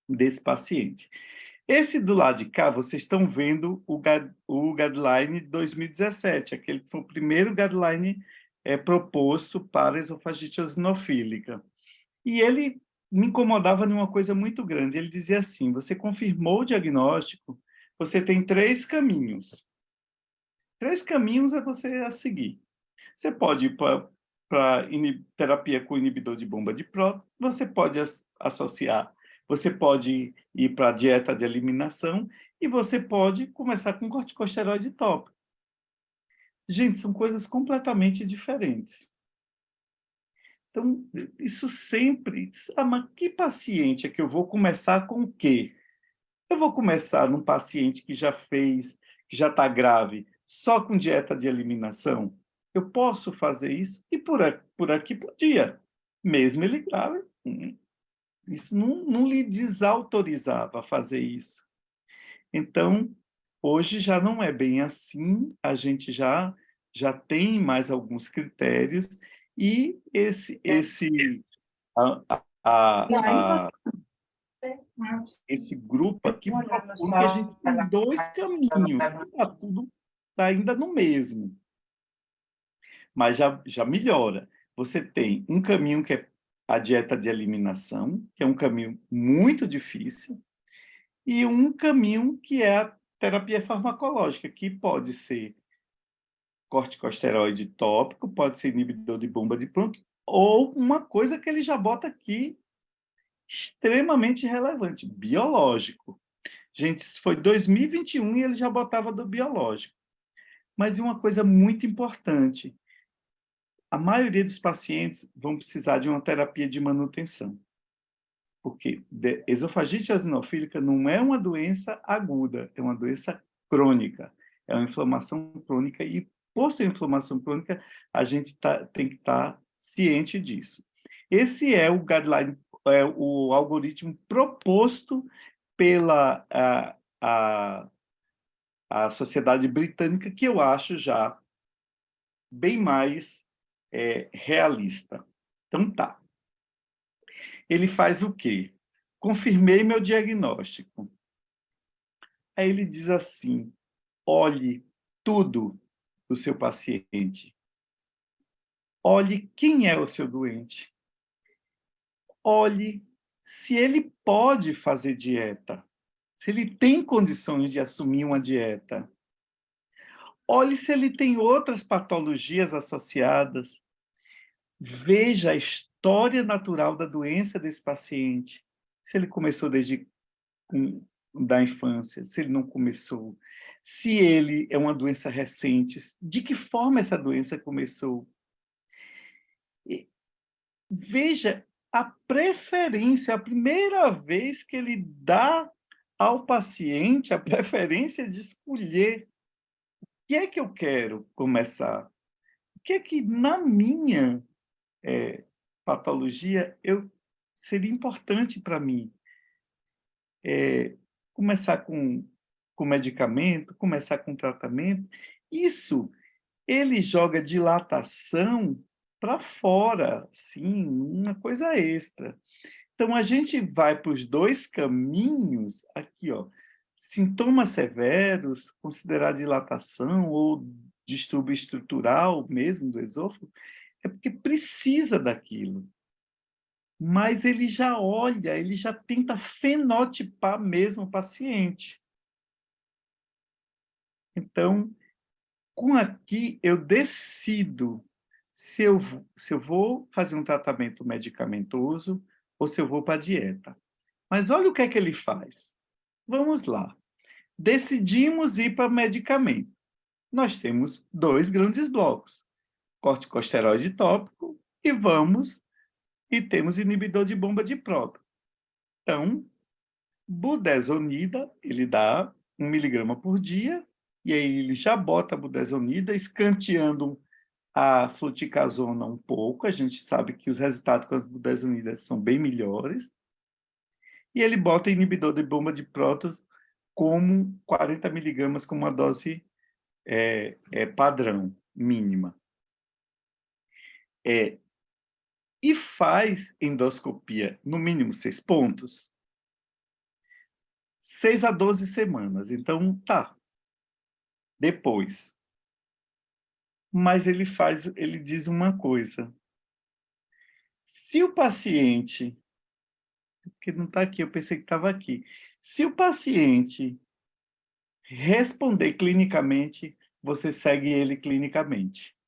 desse paciente. Esse do lado de cá, vocês estão vendo o guideline de 2017, aquele que foi o primeiro guideline proposto para a esofagite eosinofílica. E ele me incomodava numa coisa muito grande. Ele dizia assim, você confirmou o diagnóstico, você tem 3 caminhos. 3 caminhos é você a seguir. Você pode ir para terapia com inibidor de bomba de próton, você pode associar, você pode ir para a dieta de eliminação e você pode começar com corticosteroide tópico. Gente, são coisas completamente diferentes. Então, isso sempre... Ah, mas que paciente é que eu vou começar com o quê? Eu vou começar num paciente que já fez, que já está grave, só com dieta de eliminação? Eu posso fazer isso? E por aqui podia. Mesmo ele grave, isso não lhe desautorizava a fazer isso. Então, hoje já não é bem assim, a gente já tem mais alguns critérios, e esse grupo aqui propõe que a gente tem 2 caminhos, que está tudo tá ainda no mesmo, mas já melhora. Você tem um caminho que é a dieta de eliminação, que é um caminho muito difícil, e um caminho que é a terapia farmacológica, que pode ser corticosteroide tópico, pode ser inibidor de bomba de próton, ou uma coisa que ele já bota aqui, extremamente relevante, biológico. Gente, isso foi 2021 e ele já botava do biológico. Mas uma coisa muito importante, a maioria dos pacientes vão precisar de uma terapia de manutenção. Porque esofagite eosinofílica não é uma doença aguda, é uma doença crônica. É uma inflamação crônica e, por ser inflamação crônica, a gente tem que estar ciente disso. Esse é o guideline, o algoritmo proposto pela a Sociedade Britânica, que eu acho já bem mais realista. Então, tá. Ele faz o quê? Confirmei meu diagnóstico. Aí ele diz assim, olhe tudo do seu paciente. Olhe quem é o seu doente. Olhe se ele pode fazer dieta, se ele tem condições de assumir uma dieta. Olhe se ele tem outras patologias associadas. Veja a história natural da doença desse paciente. Se ele começou desde da infância, se ele não começou, se ele é uma doença recente, de que forma essa doença começou. E veja a preferência, a primeira vez que ele dá ao paciente a preferência de escolher o que é que eu quero começar, o que é que na minha patologia seria importante para mim. Começar com medicamento, começar com tratamento. Isso, ele joga dilatação para fora, sim, uma coisa extra. Então, a gente vai para os 2 caminhos, aqui, ó, sintomas severos, considerar dilatação ou distúrbio estrutural mesmo do esôfago, é porque precisa daquilo. Mas ele já olha, ele já tenta fenotipar mesmo o paciente. Então, com aqui, eu decido se eu vou fazer um tratamento medicamentoso ou se eu vou para a dieta. Mas olha o que é que ele faz. Vamos lá. Decidimos ir para medicamento. Nós temos 2 grandes blocos. Corticosteroide tópico e temos inibidor de bomba de próton. Então, budesonida, ele dá 1 miligrama por dia, e aí ele já bota a budesonida, escanteando a fluticasona um pouco, a gente sabe que os resultados com a budesonida são bem melhores, e ele bota inibidor de bomba de prótons como 40 miligramas como uma dose padrão, mínima. E faz endoscopia, no mínimo 6 pontos. 6 a 12 semanas. Então, tá. Depois. Mas ele diz uma coisa. Se o paciente, que não está aqui, eu pensei que estava aqui. Se o paciente responder clinicamente, você segue ele clinicamente.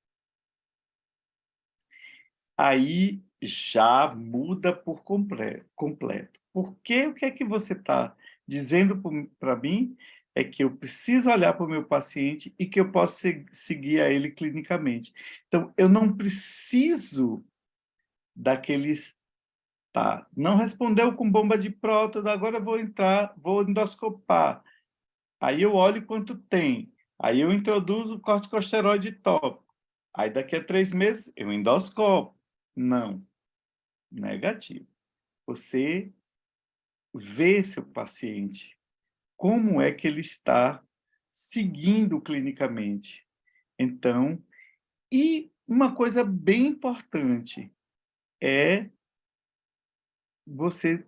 Aí já muda por completo. Porque o que é que você está dizendo para mim é que eu preciso olhar para o meu paciente e que eu posso seguir a ele clinicamente. Então, eu não preciso daqueles... Tá, não respondeu com bomba de prótons, agora eu vou endoscopar. Aí eu olho quanto tem. Aí eu introduzo o corticosteroide tópico. Aí daqui a 3 meses eu endoscopo. Não, negativo. Você vê seu paciente, como é que ele está seguindo clinicamente. Então, e uma coisa bem importante é você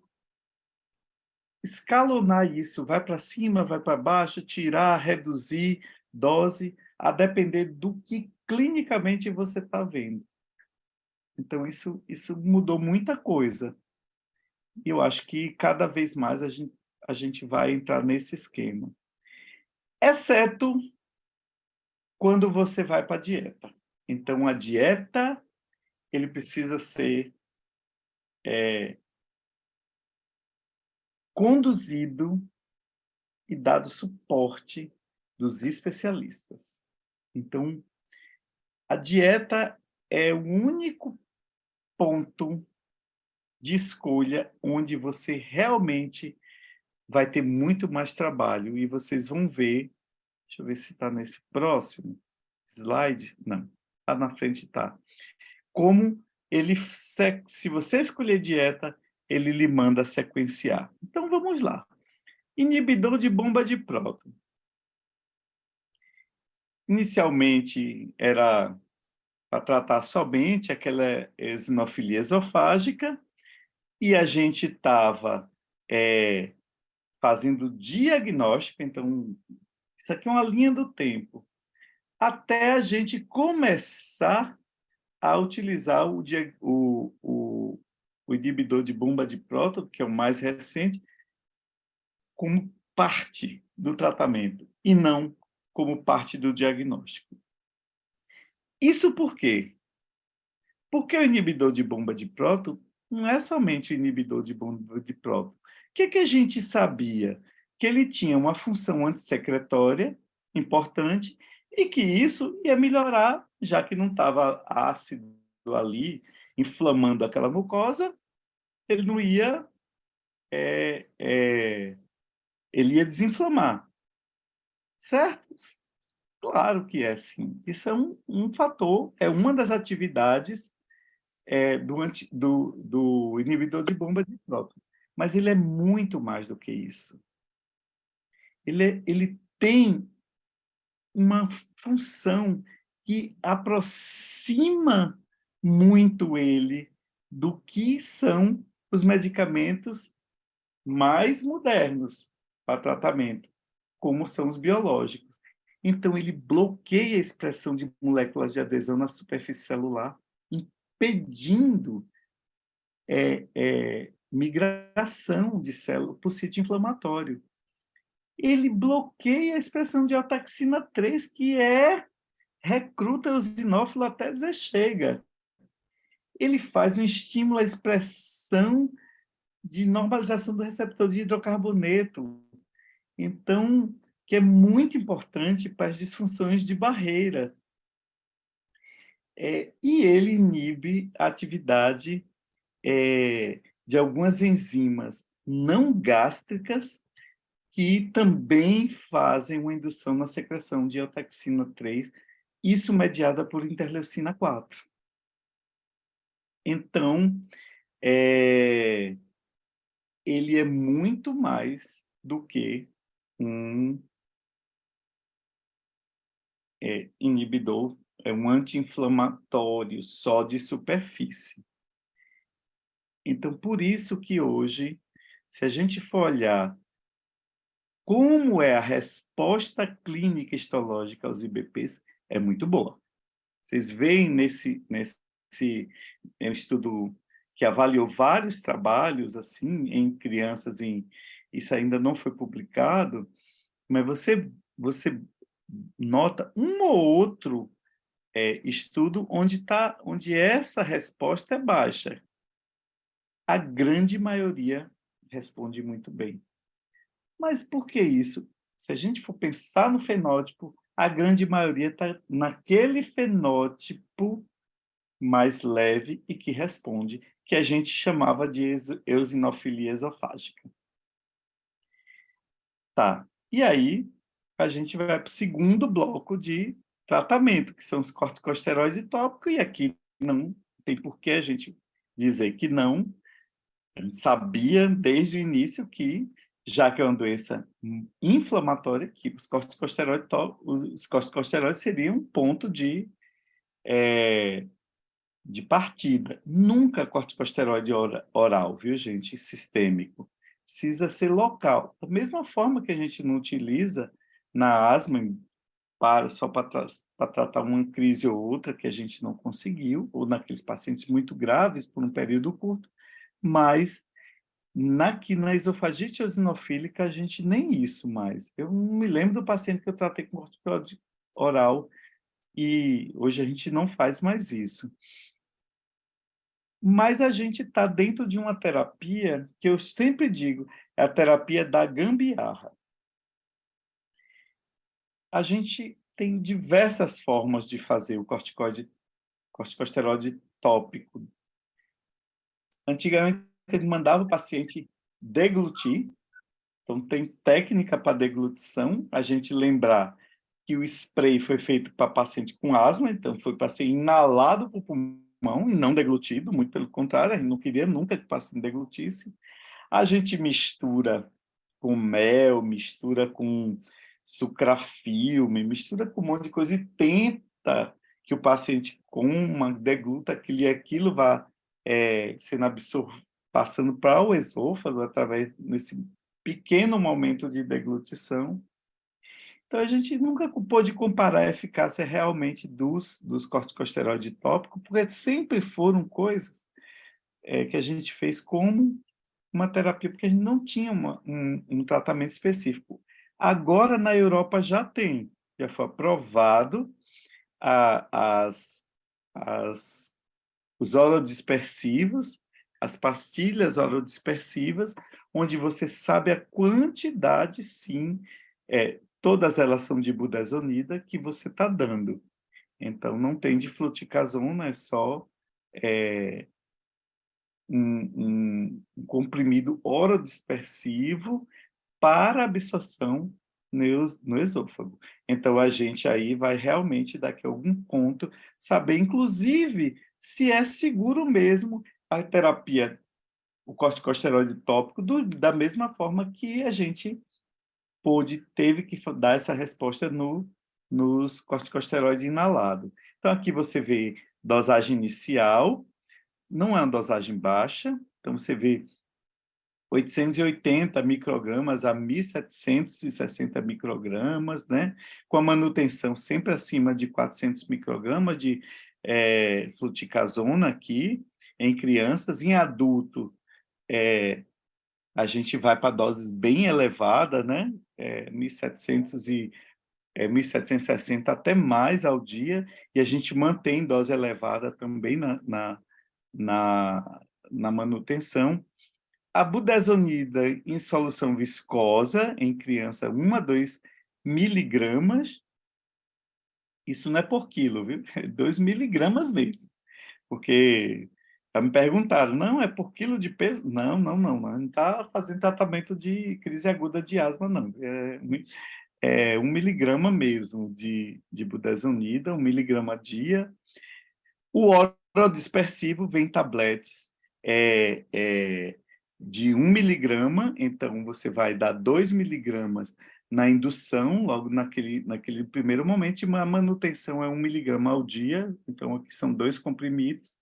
escalonar isso, vai para cima, vai para baixo, tirar, reduzir dose, a depender do que clinicamente você está vendo. Então, isso mudou muita coisa. E eu acho que cada vez mais a gente vai entrar nesse esquema. Exceto quando você vai para a dieta. Então, a dieta, ele precisa ser conduzido e dado suporte dos especialistas. Então, a dieta é o único ponto de escolha onde você realmente vai ter muito mais trabalho. E vocês vão ver, deixa eu ver se está nesse próximo slide. Não, está na frente, está. Como ele, se você escolher dieta, ele lhe manda sequenciar. Então, vamos lá. Inibidor de bomba de próton. Inicialmente, era para tratar somente aquela eosinofilia esofágica, e a gente estava fazendo diagnóstico, então, isso aqui é uma linha do tempo, até a gente começar a utilizar o inibidor de bomba de próton, que é o mais recente, como parte do tratamento, e não como parte do diagnóstico. Isso por quê? Porque o inibidor de bomba de próton não é somente o inibidor de bomba de próton. O que a gente sabia? Que ele tinha uma função antissecretória importante e que isso ia melhorar, já que não estava ácido ali, inflamando aquela mucosa, ele não ia... ele ia desinflamar. Certo? Claro que é, sim. Isso é um fator, é uma das atividades do inibidor de bomba de próton. Mas ele é muito mais do que isso. Ele tem uma função que aproxima muito ele do que são os medicamentos mais modernos para tratamento, como são os biológicos. Então, ele bloqueia a expressão de moléculas de adesão na superfície celular, impedindo migração de célula para o sítio inflamatório. Ele bloqueia a expressão de ataxina 3, que recruta o eosinófilo até dizer chega. Ele faz um estímulo à expressão de normalização do receptor de hidrocarboneto. Então, que é muito importante para as disfunções de barreira. E ele inibe a atividade de algumas enzimas não gástricas que também fazem uma indução na secreção de eotaxina 3, isso mediada por interleucina 4. Então, ele é muito mais do que um inibidor, é um anti-inflamatório só de superfície. Então, por isso que hoje, se a gente for olhar como é a resposta clínica histológica aos IBPs, é muito boa. Vocês veem nesse estudo que avaliou vários trabalhos assim em crianças, isso ainda não foi publicado, mas você nota um ou outro estudo onde essa resposta é baixa. A grande maioria responde muito bem. Mas por que isso? Se a gente for pensar no fenótipo, a grande maioria está naquele fenótipo mais leve e que responde, que a gente chamava de eosinofilia esofágica. Tá. E aí, a gente vai para o segundo bloco de tratamento, que são os corticosteroides tópicos, e aqui não tem por que a gente dizer que não. A gente sabia desde o início que, já que é uma doença inflamatória, que os corticosteroides seriam um ponto de partida. Nunca corticosteroide oral, viu, gente? Sistêmico. Precisa ser local. Da mesma forma que a gente não utiliza na asma só para tratar uma crise ou outra que a gente não conseguiu, ou naqueles pacientes muito graves por um período curto, mas na esofagite eosinofílica a gente nem isso mais. Eu não me lembro do paciente que eu tratei com corticoide oral e hoje a gente não faz mais isso. Mas a gente está dentro de uma terapia que eu sempre digo, é a terapia da gambiarra. A gente tem diversas formas de fazer o corticosteroide tópico. Antigamente, ele mandava o paciente deglutir, então tem técnica para deglutição, a gente lembrar que o spray foi feito para paciente com asma, então foi para ser inalado para o pulmão e não deglutido, muito pelo contrário, a gente não queria nunca que o paciente deglutisse. A gente mistura com mel, mistura com sucrafilme, mistura com um monte de coisa e tenta que o paciente coma, degluta aquilo vá sendo absorvido, passando para o esôfago através desse pequeno momento de deglutição. Então, a gente nunca pôde comparar a eficácia realmente dos corticosteroides tópicos, porque sempre foram coisas que a gente fez como uma terapia, porque a gente não tinha um tratamento específico. Agora, na Europa, já foi aprovado os orodispersivos, as pastilhas orodispersivas, onde você sabe a quantidade, sim, todas elas são de budesonida, que você está dando. Então, não tem difluticasona, é só um comprimido orodispersivo para absorção no esôfago. Então, a gente aí vai realmente, daqui a algum ponto, saber, inclusive, se é seguro mesmo a terapia, o corticosteroide tópico, da mesma forma que a gente teve que dar essa resposta nos corticosteroides inalados. Então, aqui você vê dosagem inicial, não é uma dosagem baixa, então você vê 880 microgramas a 1.760 microgramas, né? Com a manutenção sempre acima de 400 microgramas de fluticasona aqui, em crianças. Em adulto, a gente vai para doses bem elevadas, né? 1.760 até mais ao dia, e a gente mantém dose elevada também na manutenção. A budesonida em solução viscosa, em criança, 1 a 2 miligramas, isso não é por quilo, viu? É 2 miligramas mesmo. Porque já me perguntaram, não, é por quilo de peso? Não, não está fazendo tratamento de crise aguda de asma, não. É 1 miligrama mesmo de budesonida, 1 miligrama a dia. O orodispersivo vem em tabletes de 1 miligrama, então você vai dar 2 miligramas na indução, logo naquele primeiro momento, e a manutenção é 1 miligrama ao dia, então aqui são 2 comprimidos.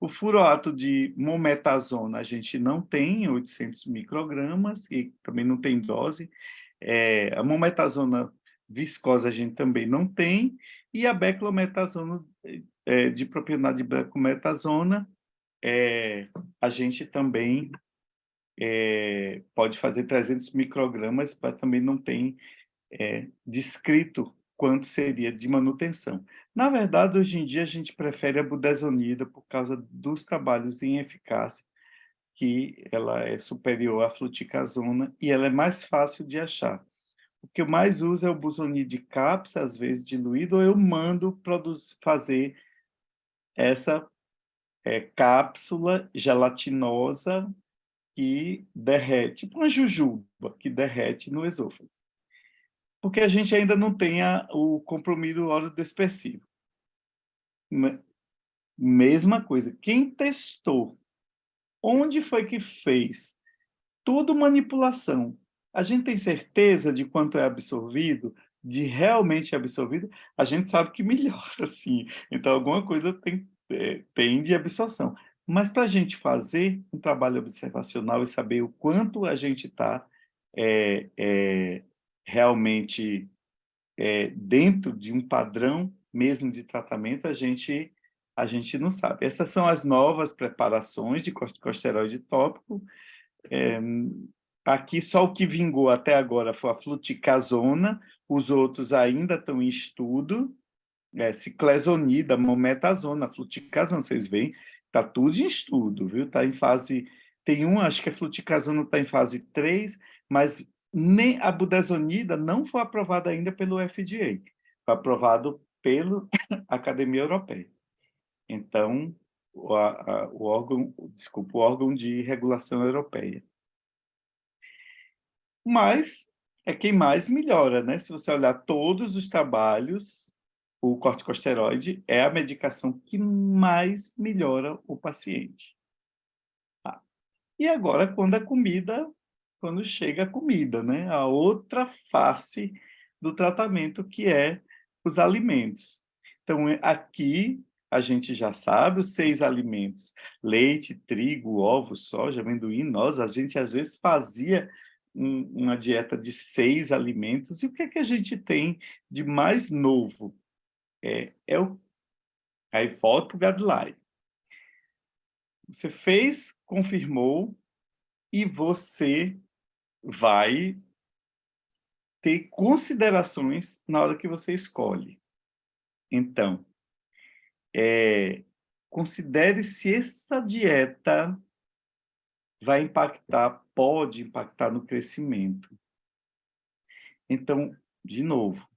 O furoato de mometazona a gente não tem, 800 microgramas, e também não tem dose. A mometasona viscosa a gente também não tem, e a beclometasona, de propiedade de beclometasona, a gente também pode fazer 300 microgramas, mas também não tem descrito quanto seria de manutenção. Na verdade, hoje em dia, a gente prefere a budesonida por causa dos trabalhos em eficácia, que ela é superior à fluticasona e ela é mais fácil de achar. O que eu mais uso é o Buzonide de cápsula, às vezes diluído, ou eu mando fazer essa cápsula gelatinosa que derrete, tipo uma jujuba, que derrete no esôfago. Porque a gente ainda não tem o comprimido oro-dispersivo. Mesma coisa. Quem testou? Onde foi que fez? Tudo manipulação. A gente tem certeza de quanto é absorvido, de realmente absorvido? A gente sabe que melhora, sim. Então, alguma coisa tem de absorção. Mas para a gente fazer um trabalho observacional e saber o quanto a gente está realmente dentro de um padrão mesmo de tratamento, a gente não sabe. Essas são as novas preparações de corticosteroide tópico. Aqui, só o que vingou até agora foi a fluticasona, os outros ainda estão em estudo, ciclesonida, mometasona, fluticasona, vocês veem, está tudo em estudo, viu? Está em fase... Tem acho que a fluticasona está em fase 3, mas nem a budesonida não foi aprovada ainda pelo FDA, foi aprovado pela Academia Europeia. Então, o órgão de regulação europeia. Mas é quem mais melhora, né? Se você olhar todos os trabalhos, o corticosteroide é a medicação que mais melhora o paciente. E agora, quando chega a comida, né? A outra face do tratamento, que é os alimentos. Então, aqui a gente já sabe os 6 alimentos: leite, trigo, ovo, soja, amendoim, a gente às vezes fazia uma dieta de 6 alimentos. E o que é que a gente tem de mais novo? Aí volta o guideline. Você fez, confirmou, e você vai ter considerações na hora que você escolhe. Então, considere se essa dieta pode impactar no crescimento. Então, de novo,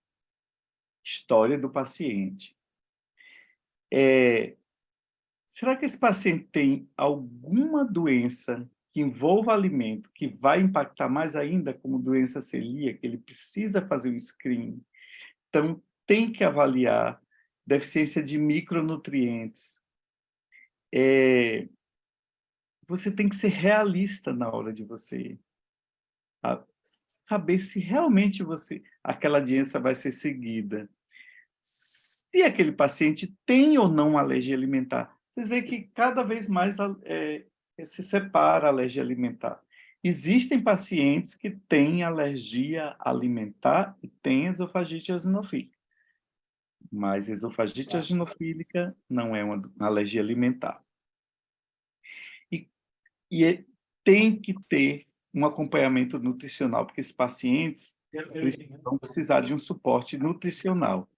história do paciente. Será que esse paciente tem alguma doença que envolva alimento, que vai impactar mais ainda, como doença celíaca, que ele precisa fazer um screening? Então, tem que avaliar deficiência de micronutrientes. Você tem que ser realista na hora de você saber se realmente aquela dieta vai ser seguida. Se aquele paciente tem ou não alergia alimentar. Vocês veem que cada vez mais se separa a alergia alimentar. Existem pacientes que têm alergia alimentar e têm esofagite eosinofílica. Mas esofagite eosinofílica não é uma alergia alimentar. E tem que ter um acompanhamento nutricional, porque esses pacientes vão precisar de um suporte nutricional.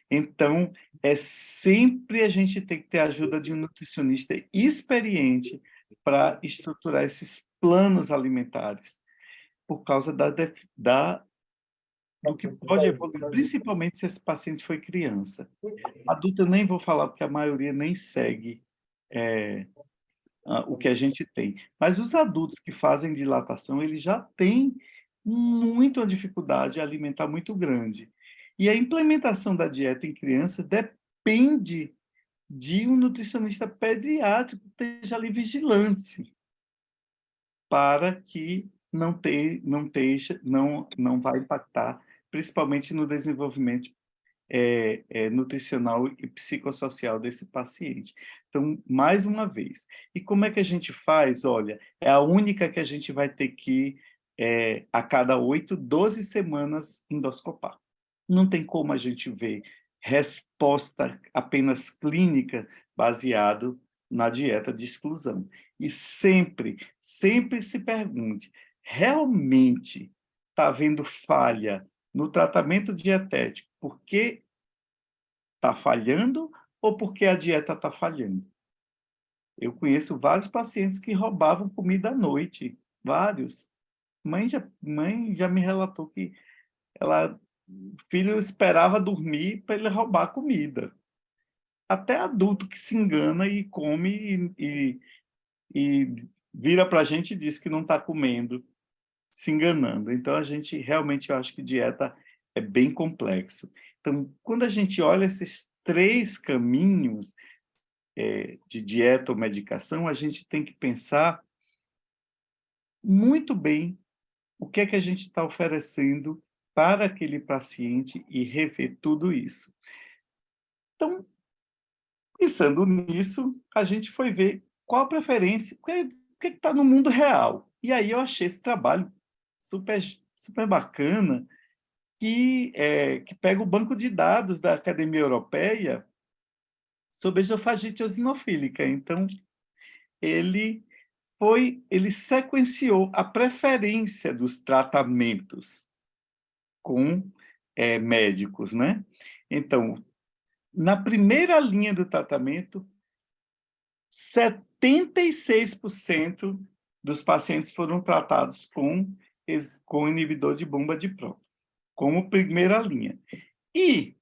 Então, sempre a gente tem que ter a ajuda de um nutricionista experiente para estruturar esses planos alimentares, por causa do que pode evoluir, principalmente se esse paciente foi criança. Adulto eu nem vou falar, porque a maioria nem segue o que a gente tem. Mas os adultos que fazem dilatação, eles já têm uma dificuldade alimentar muito grande. E a implementação da dieta em crianças depende de um nutricionista pediátrico que esteja ali vigilante, para que não vai impactar, principalmente no desenvolvimento nutricional e psicossocial desse paciente. Então, mais uma vez, e como é que a gente faz? Olha, é a única que a gente vai ter que a cada 8, 12 semanas endoscopar. Não tem como a gente ver resposta apenas clínica baseado na dieta de exclusão. E sempre, sempre se pergunte, realmente está havendo falha no tratamento dietético porque está falhando ou porque a dieta está falhando? Eu conheço vários pacientes que roubavam comida à noite, vários. Mãe já me relatou que o filho esperava dormir para ele roubar a comida. Até adulto que se engana e come e vira para a gente e diz que não está comendo, se enganando. Então, a gente realmente, eu acho que dieta é bem complexo. Então, quando a gente olha esses 3 caminhos de dieta ou medicação, a gente tem que pensar muito bem o que é que a gente está oferecendo para aquele paciente e rever tudo isso. Então, pensando nisso, a gente foi ver qual a preferência, o que está no mundo real. E aí eu achei esse trabalho super, super bacana, que pega o banco de dados da Academia Europeia sobre esofagite eosinofílica. Então, ele sequenciou a preferência dos tratamentos com médicos, né? Então, na primeira linha do tratamento, 76% dos pacientes foram tratados com inibidor de bomba de próton, como primeira linha. E,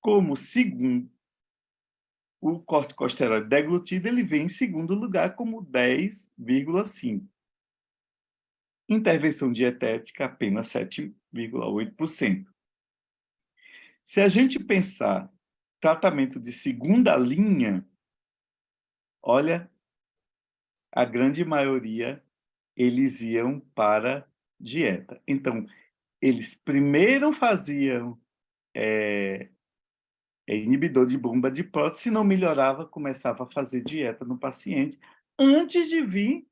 como segundo, o corticosteroide deglutido, ele vem em segundo lugar como 10,5%. Intervenção dietética, apenas 7,8%. Se a gente pensar tratamento de segunda linha, olha, a grande maioria, eles iam para dieta. Então, eles primeiro faziam inibidor de bomba de próton, se não melhorava, começava a fazer dieta no paciente, antes de vir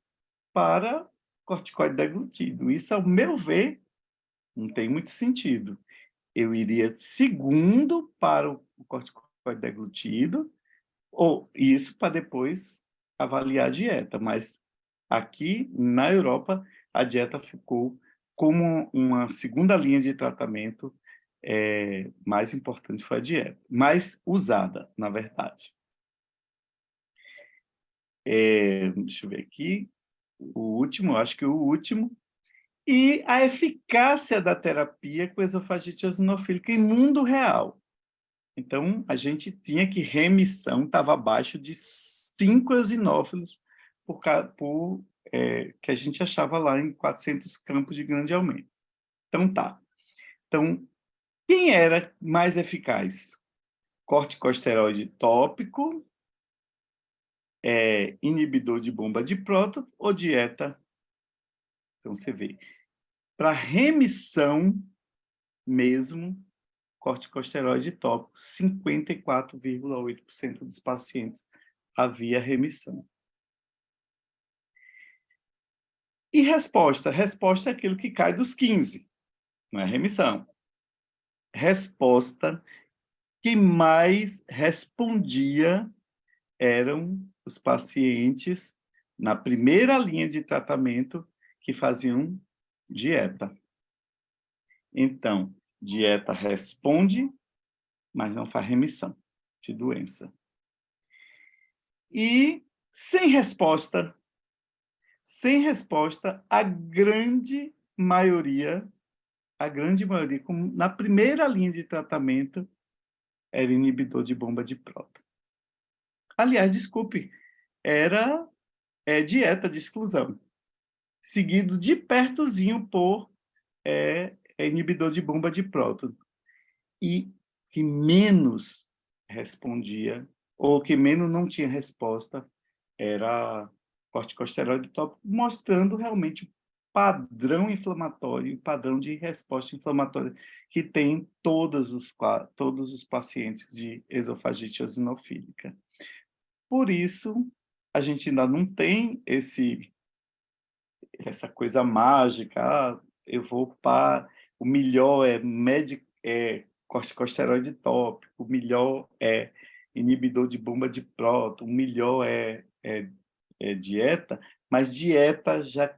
para corticoide deglutido. Isso, ao meu ver, não tem muito sentido. Eu iria segundo para o corticoide deglutido, ou isso para depois avaliar a dieta. Mas aqui, na Europa, a dieta ficou como uma segunda linha de tratamento. Mais importante foi a dieta, mais usada, na verdade. Deixa eu ver aqui, acho que o último, e a eficácia da terapia com esofagite eosinofílica em mundo real. Então, a gente tinha que remissão estava abaixo de 5 eosinófilos que a gente achava lá em 400 campos de grande aumento. Então, tá. Então, quem era mais eficaz? Corticosteroide tópico, inibidor de bomba de próton ou dieta? Então, você vê. Para remissão mesmo, corticosteroide tópico, 54,8% dos pacientes havia remissão. E resposta? Resposta é aquilo que cai dos 15, não é remissão. Resposta, que mais respondia eram os pacientes na primeira linha de tratamento que faziam dieta. Então, dieta responde, mas não faz remissão de doença. E sem resposta, a grande maioria, como na primeira linha de tratamento, era inibidor de bomba de próton. Aliás, desculpe, era dieta de exclusão, seguido de pertozinho por inibidor de bomba de próton. E que menos respondia, ou que menos não tinha resposta, era corticosteroide tópico, mostrando realmente o padrão inflamatório, o padrão de resposta inflamatória que tem todos os pacientes de esofagite eosinofílica. Por isso, a gente ainda não tem essa coisa mágica, eu vou para... O melhor é corticosteroide tópico, o melhor é inibidor de bomba de próton, o melhor é dieta, mas dieta já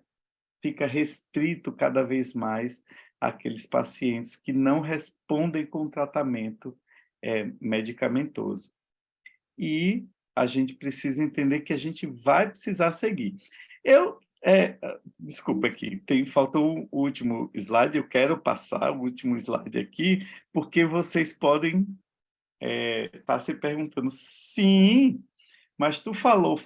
fica restrito cada vez mais àqueles pacientes que não respondem com tratamento medicamentoso. E a gente precisa entender que a gente vai precisar seguir. Desculpa aqui, faltou o último slide, eu quero passar o último slide aqui, porque vocês podem estar se perguntando, sim, mas tu falou,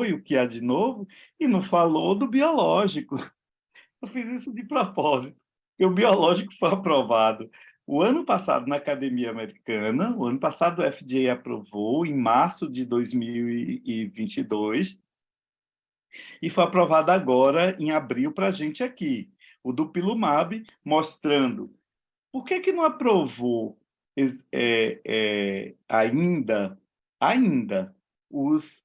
e o que há de novo? E não falou do biológico. Eu fiz isso de propósito, porque o biológico foi aprovado o ano passado na Academia Americana, o ano passado o FDA aprovou, em março de 2022, e foi aprovado agora, em abril, para a gente aqui, o Dupilumab, mostrando por que não aprovou ainda os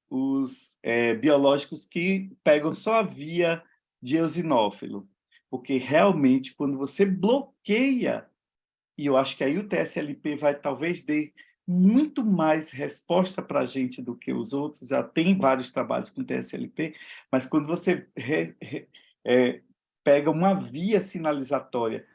biológicos que pegam só a via de eosinófilo. Porque, realmente, quando você bloqueia, e eu acho que aí o TSLP vai talvez dê muito mais resposta para a gente do que os outros, já tem vários trabalhos com TSLP, mas quando você pega uma via sinalizatória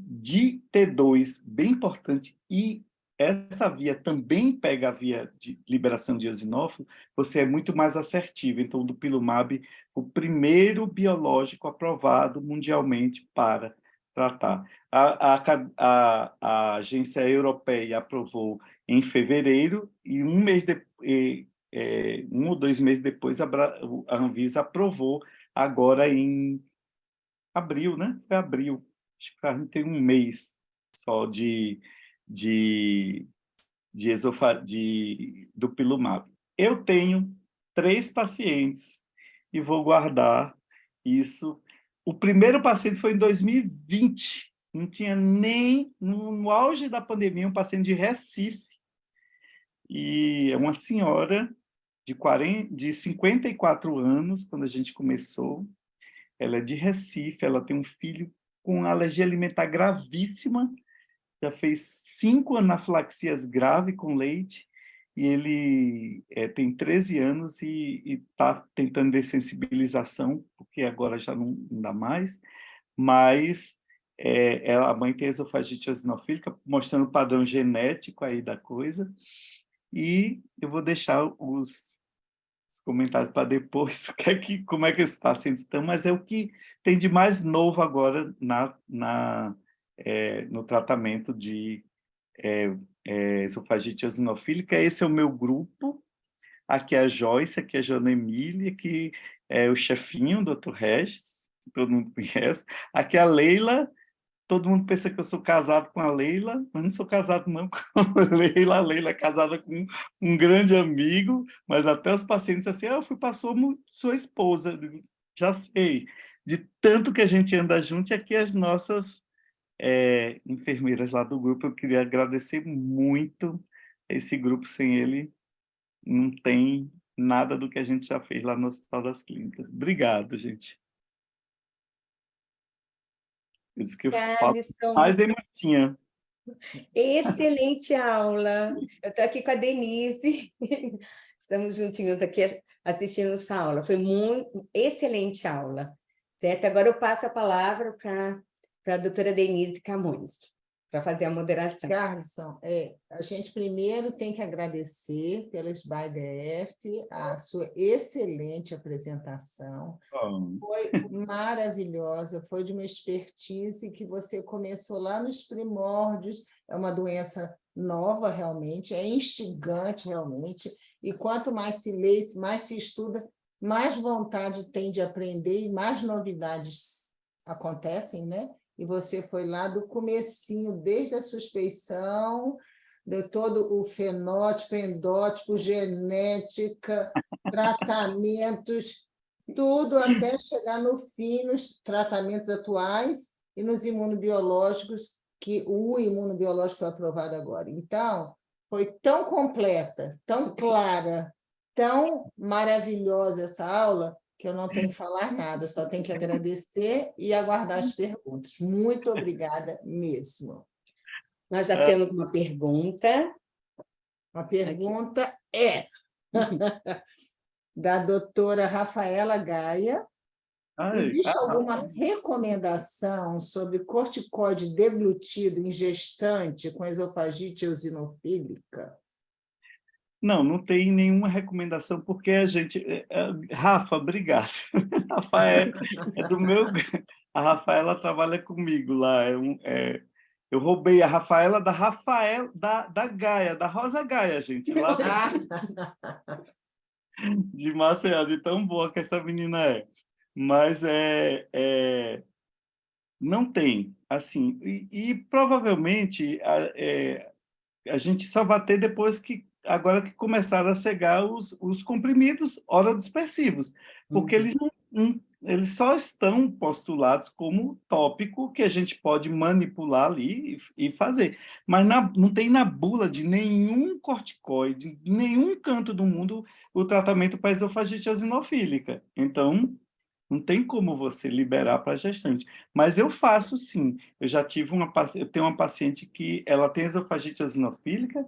de T2 bem importante e essa via também pega a via de liberação de eosinófilo, você é muito mais assertivo. Então, o Dupilumab, o primeiro biológico aprovado mundialmente para tratar. A agência europeia aprovou em fevereiro e um ou 2 meses depois a Anvisa aprovou agora em abril, né? Foi abril. Acho que a gente tem um mês só de Dupilumab. Eu tenho 3 pacientes e vou guardar isso. O primeiro paciente foi em 2020. Não tinha nem, no auge da pandemia, um paciente de Recife. E é uma senhora de 54 anos, quando a gente começou. Ela é de Recife, ela tem um filho com alergia alimentar gravíssima, já fez 5 anafilaxias graves com leite, e ele tem 13 anos e está tentando dessensibilização, porque agora já não dá mais, mas a mãe tem esofagite eosinofílica, mostrando o padrão genético aí da coisa, e eu vou deixar os comentários para depois, como é que esses pacientes estão, mas é o que tem de mais novo agora no tratamento de esofagite eosinofílica. Esse é o meu grupo, aqui é a Joyce, aqui é a Joana Emília, aqui é o chefinho, o Dr. Regis, que todo mundo conhece, aqui é a Leila. Todo mundo pensa que eu sou casado com a Leila, mas não sou casado não com a Leila. A Leila é casada com um grande amigo, mas até os pacientes assim, eu fui para sua esposa. Eu digo, já sei, de tanto que a gente anda junto, e aqui as nossas enfermeiras lá do grupo, eu queria agradecer muito esse grupo, sem ele não tem nada do que a gente já fez lá no Hospital das Clínicas. Obrigado, gente. Isso que eu falo mais em Martinha. Excelente aula. Eu estou aqui com a Denise. Estamos juntinhos aqui assistindo essa aula. Foi muito excelente aula. Certo? Agora eu passo a palavra para a doutora Denise Camões, para fazer a moderação. Carlson, a gente primeiro tem que agradecer pela SBAI-DF a sua excelente apresentação. Foi maravilhosa, foi de uma expertise que você começou lá nos primórdios. É uma doença nova, realmente, é instigante, realmente, e quanto mais se lê, mais se estuda, mais vontade tem de aprender e mais novidades acontecem, né? E você foi lá do comecinho, desde a suspeição, de todo o fenótipo, endótipo, genética, tratamentos, tudo até chegar no fim, nos tratamentos atuais e nos imunobiológicos, que o imunobiológico foi aprovado agora. Então, foi tão completa, tão clara, tão maravilhosa essa aula, que eu não tenho que falar nada, só tenho que agradecer e aguardar as perguntas. Muito obrigada mesmo. Nós já temos uma pergunta. A pergunta é da doutora Rafaela Gaia. Existe alguma recomendação sobre corticoide deglutido em gestante com esofagite eosinofílica? Não, não tem nenhuma recomendação, porque a gente... Rafa, obrigado. Rafael, é do meu... A Rafaela trabalha comigo lá. Eu roubei a Rafaela da Gaia, da Rosa Gaia, gente, lá de Maceió, de tão boa que essa menina é. Mas não tem, assim, e provavelmente a gente só vai ter depois que, agora que começaram a chegar os comprimidos orodispersivos, porque eles só estão postulados como tópico que a gente pode manipular ali e fazer. Mas não tem na bula de nenhum corticoide, de nenhum canto do mundo, o tratamento para esofagite eosinofílica. Então, não tem como você liberar para a gestante. Mas eu faço, sim. Eu já tive eu tenho uma paciente que ela tem esofagite eosinofílica,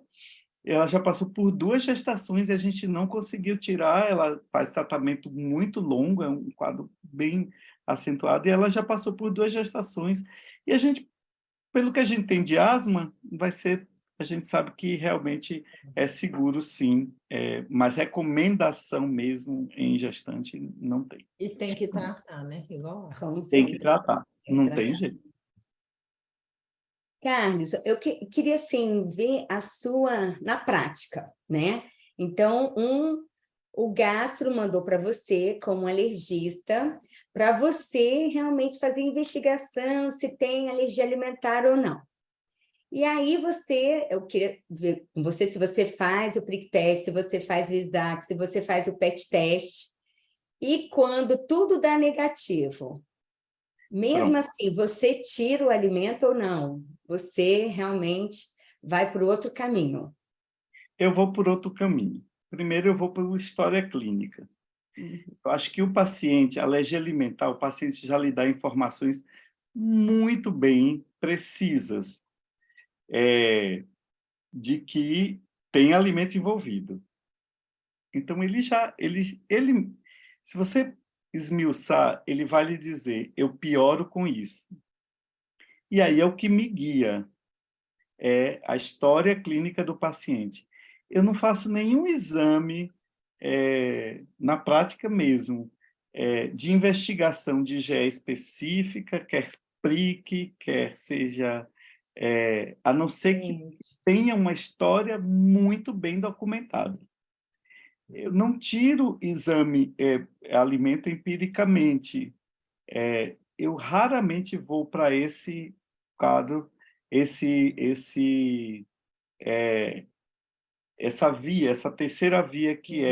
ela já passou por 2 gestações e a gente não conseguiu tirar, ela faz tratamento muito longo, é um quadro bem acentuado, e ela já passou por 2 gestações. E a gente, pelo que a gente tem de asma, a gente sabe que realmente é seguro, sim, mas recomendação mesmo em gestante não tem. E tem que tratar, né? Igual Tem que tratar, não tem jeito. Carlos, eu queria assim, ver a sua na prática, né? Então, o gastro mandou para você, como alergista, para você realmente fazer investigação se tem alergia alimentar ou não. E aí eu queria ver com você se você faz o prick test, se você faz o ISAC, se você faz o PET test, e quando tudo dá negativo, mesmo assim, você tira o alimento ou não? Você realmente vai por outro caminho? Eu vou por outro caminho. Primeiro, eu vou por história clínica. Eu acho que o paciente, a alergia alimentar, o paciente já lhe dá informações muito bem precisas de que tem alimento envolvido. Então, se você esmiuçar, ele vai lhe dizer, eu pioro com isso. E aí é o que me guia, é a história clínica do paciente. Eu não faço nenhum exame, na prática mesmo, de investigação de IgE específica, quer prick, quer seja... a não ser que tenha uma história muito bem documentada. Eu não tiro exame alimento empiricamente. Eu raramente vou para esse quadro, essa via, essa terceira via que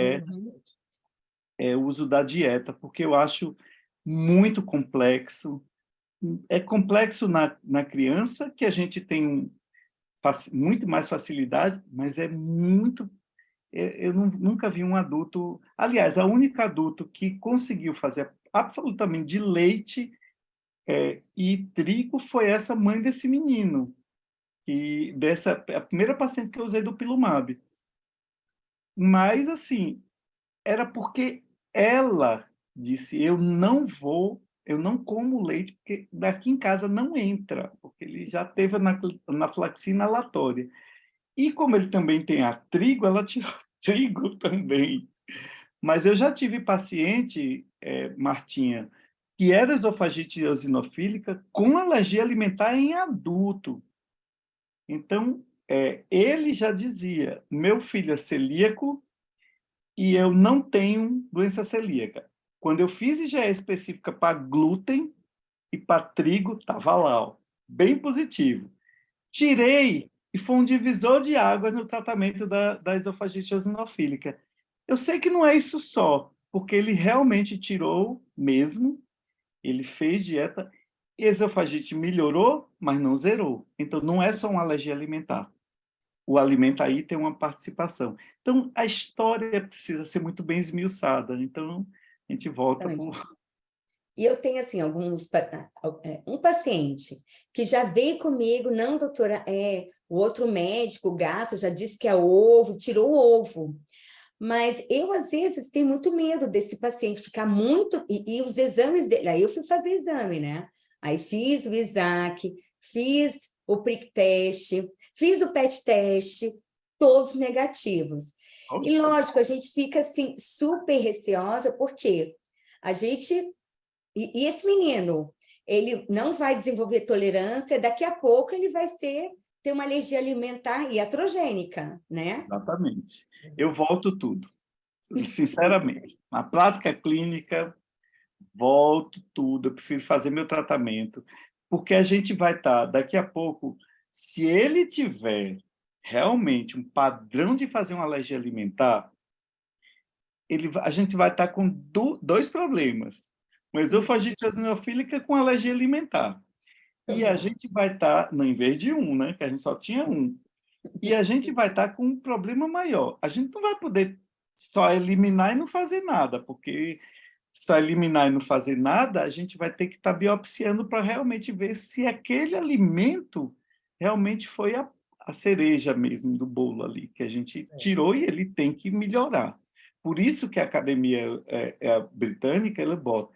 é o uso da dieta, porque eu acho muito complexo. É complexo na criança, que a gente tem muito mais facilidade, mas é muito... Eu nunca vi um adulto... Aliás, a única adulto que conseguiu fazer absolutamente de leite e trigo foi essa mãe desse menino, a primeira paciente que eu usei do Pilumab. Mas, assim, era porque ela disse, eu não como leite, porque daqui em casa não entra, porque ele já teve anafilaxia inalatória. E como ele também tem a trigo, ela tirou trigo também. Mas eu já tive paciente, Martinha, que era esofagite eosinofílica com alergia alimentar em adulto. Então, ele já dizia, meu filho é celíaco e eu não tenho doença celíaca. Quando eu fiz IgE específica para glúten e para trigo, estava lá, ó, bem positivo. Tirei e foi um divisor de águas no tratamento da esofagite eosinofílica. Eu sei que não é isso só, porque ele realmente tirou mesmo, ele fez dieta, esofagite melhorou, mas não zerou. Então, não é só uma alergia alimentar. O alimento aí tem uma participação. Então, a história precisa ser muito bem esmiuçada. Então, a gente volta Exatamente. por... E eu tenho, assim, um paciente que já veio comigo, não, doutora, o outro médico, o gastro, já disse que é ovo, tirou o ovo. Mas eu, às vezes, tenho muito medo desse paciente ficar muito... E os exames dele... Aí eu fui fazer exame, né? Aí fiz o ISAC, fiz o prick test, fiz o PET test, todos negativos. E, lógico, a gente fica, assim, super receosa, porque a gente... E esse menino, ele não vai desenvolver tolerância, daqui a pouco ele vai ter uma alergia alimentar iatrogênica, né? Exatamente. Eu volto tudo, sinceramente. Na prática clínica, volto tudo, eu prefiro fazer meu tratamento, porque a gente vai estar, daqui a pouco, se ele tiver realmente um padrão de fazer uma alergia alimentar, a gente vai estar com dois problemas. Uma esofagite eosinofílica com alergia alimentar. E a gente vai estar, não, em vez de um, né, que a gente só tinha um, e a gente vai estar com um problema maior. A gente não vai poder só eliminar e não fazer nada, porque só eliminar e não fazer nada, a gente vai ter que estar biopsiando para realmente ver se aquele alimento realmente foi a cereja mesmo do bolo ali, que a gente tirou e ele tem que melhorar. Por isso que a Academia Britânica, ela bota,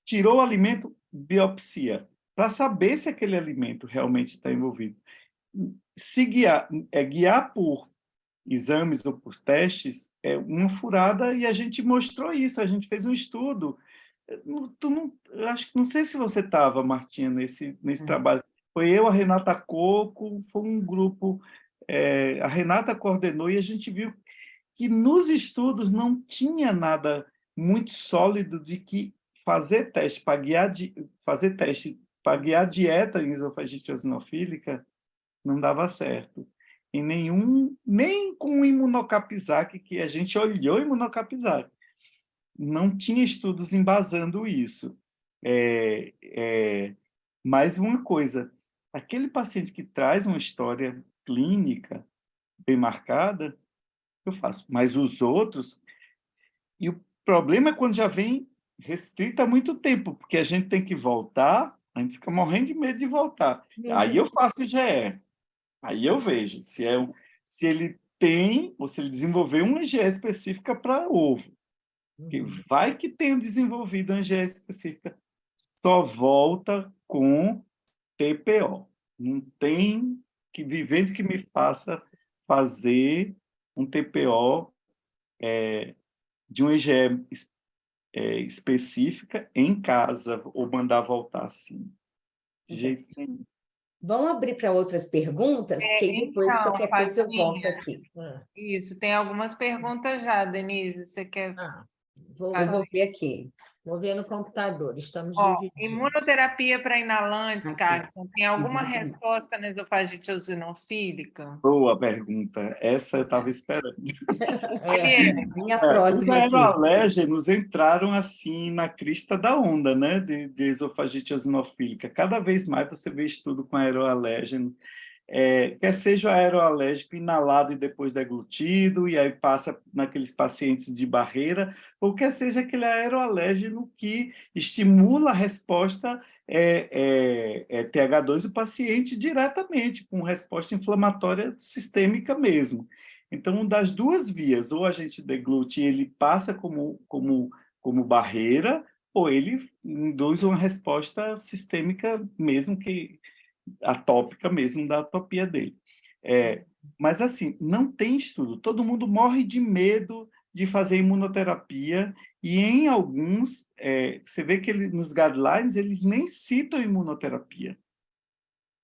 tirou o alimento, biopsia, para saber se aquele alimento realmente está envolvido. Se guiar por exames ou por testes é uma furada, e a gente mostrou isso, a gente fez um estudo. Eu acho que não sei se você estava, Martinha, nesse trabalho. Foi eu, a Renata Coco, foi um grupo, a Renata coordenou, e a gente viu que nos estudos não tinha nada muito sólido de que fazer teste para guiar dieta em esofagite eosinofílica não dava certo. E nem com o Imunocapizac, que a gente olhou o Imunocapizac, não tinha estudos embasando isso. Mais uma coisa, aquele paciente que traz uma história clínica bem marcada, eu faço. Mas os outros... E o problema é quando já vem restrito há muito tempo, porque a gente tem que voltar, a gente fica morrendo de medo de voltar. Aí eu faço IgE. Aí eu vejo se ele tem ou se ele desenvolveu uma IgE específica para ovo. Porque vai que tenha desenvolvido uma IgE específica, só volta com TPO. Não tem vivendo que me faça fazer um TPO de uma IgE específica em casa ou mandar voltar assim. De jeito nenhum. Vamos abrir para outras perguntas, que aí depois, então, qualquer coisa, eu volto aqui. Isso, tem algumas perguntas já, Denise. Você quer Eu vou ver aqui. Vou ver no computador, estamos dividindo. Imunoterapia para inalantes, Aqui. Carson, tem alguma Exatamente. resposta na esofagite eosinofílica? Boa pergunta. Essa eu estava esperando. Minha Os próxima aqui. aeroalérgenos entraram assim na crista da onda, né, de esofagite eosinofílica. Cada vez mais você vê estudo com aeroalérgeno, quer seja aeroalérgico inalado e depois deglutido, e aí passa naqueles pacientes de barreira, ou quer seja aquele aeroalérgeno que estimula a resposta TH2 do paciente diretamente, com resposta inflamatória sistêmica mesmo. Então, das duas vias, ou a gente deglute e ele passa como barreira, ou ele induz uma resposta sistêmica mesmo, que atópica mesmo, da atopia dele. Mas, assim, não tem estudo. Todo mundo morre de medo de fazer imunoterapia, e em alguns, você vê que nos guidelines, eles nem citam imunoterapia.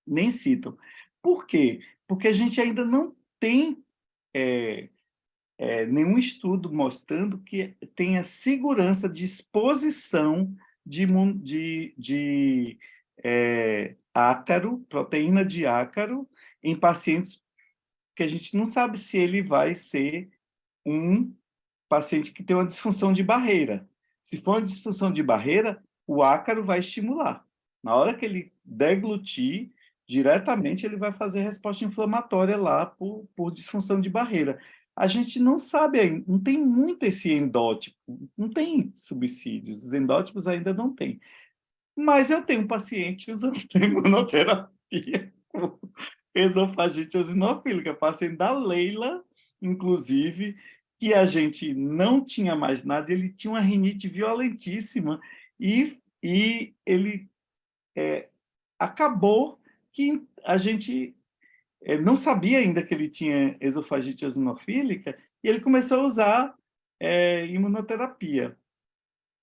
Nem citam. Por quê? Porque a gente ainda não tem nenhum estudo mostrando que tenha segurança de exposição de ácaro, proteína de ácaro, em pacientes que a gente não sabe se ele vai ser um paciente que tem uma disfunção de barreira. Se for uma disfunção de barreira, o ácaro vai estimular. Na hora que ele deglutir, diretamente ele vai fazer resposta inflamatória lá por disfunção de barreira. a gente não sabe ainda, não tem muito esse endótipo, não tem subsídios, os endótipos ainda não tem. Mas eu tenho um paciente usando imunoterapia com esofagite eosinofílica, paciente da Leila, inclusive, que a gente não tinha mais nada, ele tinha uma rinite violentíssima e ele acabou que a gente não sabia ainda que ele tinha esofagite eosinofílica e ele começou a usar imunoterapia.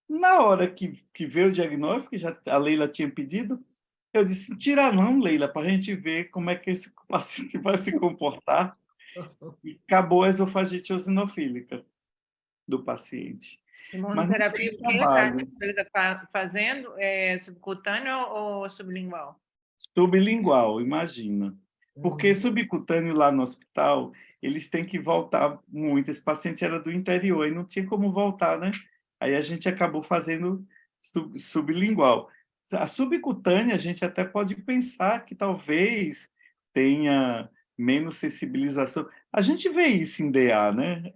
Na hora que veio o diagnóstico, já a Leila tinha pedido, eu disse, tira não, Leila, para a gente ver como é que esse paciente vai se comportar. E acabou a esofagite eosinofílica do paciente. Mas não Imunoterapia, tem o que trabalho. ele está fazendo? É subcutâneo ou sublingual? Sublingual, imagina. Porque subcutâneo lá no hospital, eles têm que voltar muito. Esse paciente era do interior e não tinha como voltar, né? Aí a gente acabou fazendo sublingual. A subcutânea, a gente até pode pensar que talvez tenha menos sensibilização. A gente vê isso em DA, né?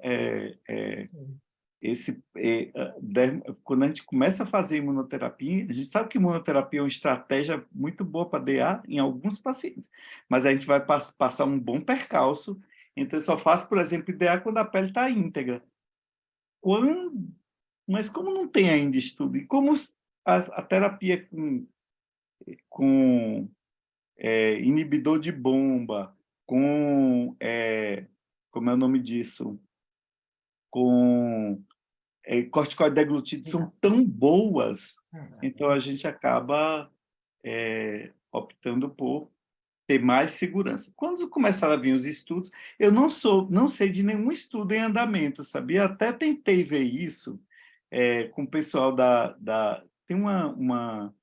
Sim. Quando a gente começa a fazer imunoterapia, a gente sabe que imunoterapia é uma estratégia muito boa para DA em alguns pacientes, mas a gente vai passar um bom percalço, então eu só faço, por exemplo, DA quando a pele está íntegra. Mas como não tem ainda estudo, e como a terapia com inibidor de bomba, como é o nome disso? Com corticoide deglutido são tão boas, então a gente acaba optando por ter mais segurança. Quando começaram a vir os estudos, eu não sei de nenhum estudo em andamento, sabia? Até tentei ver isso com o pessoal tem uma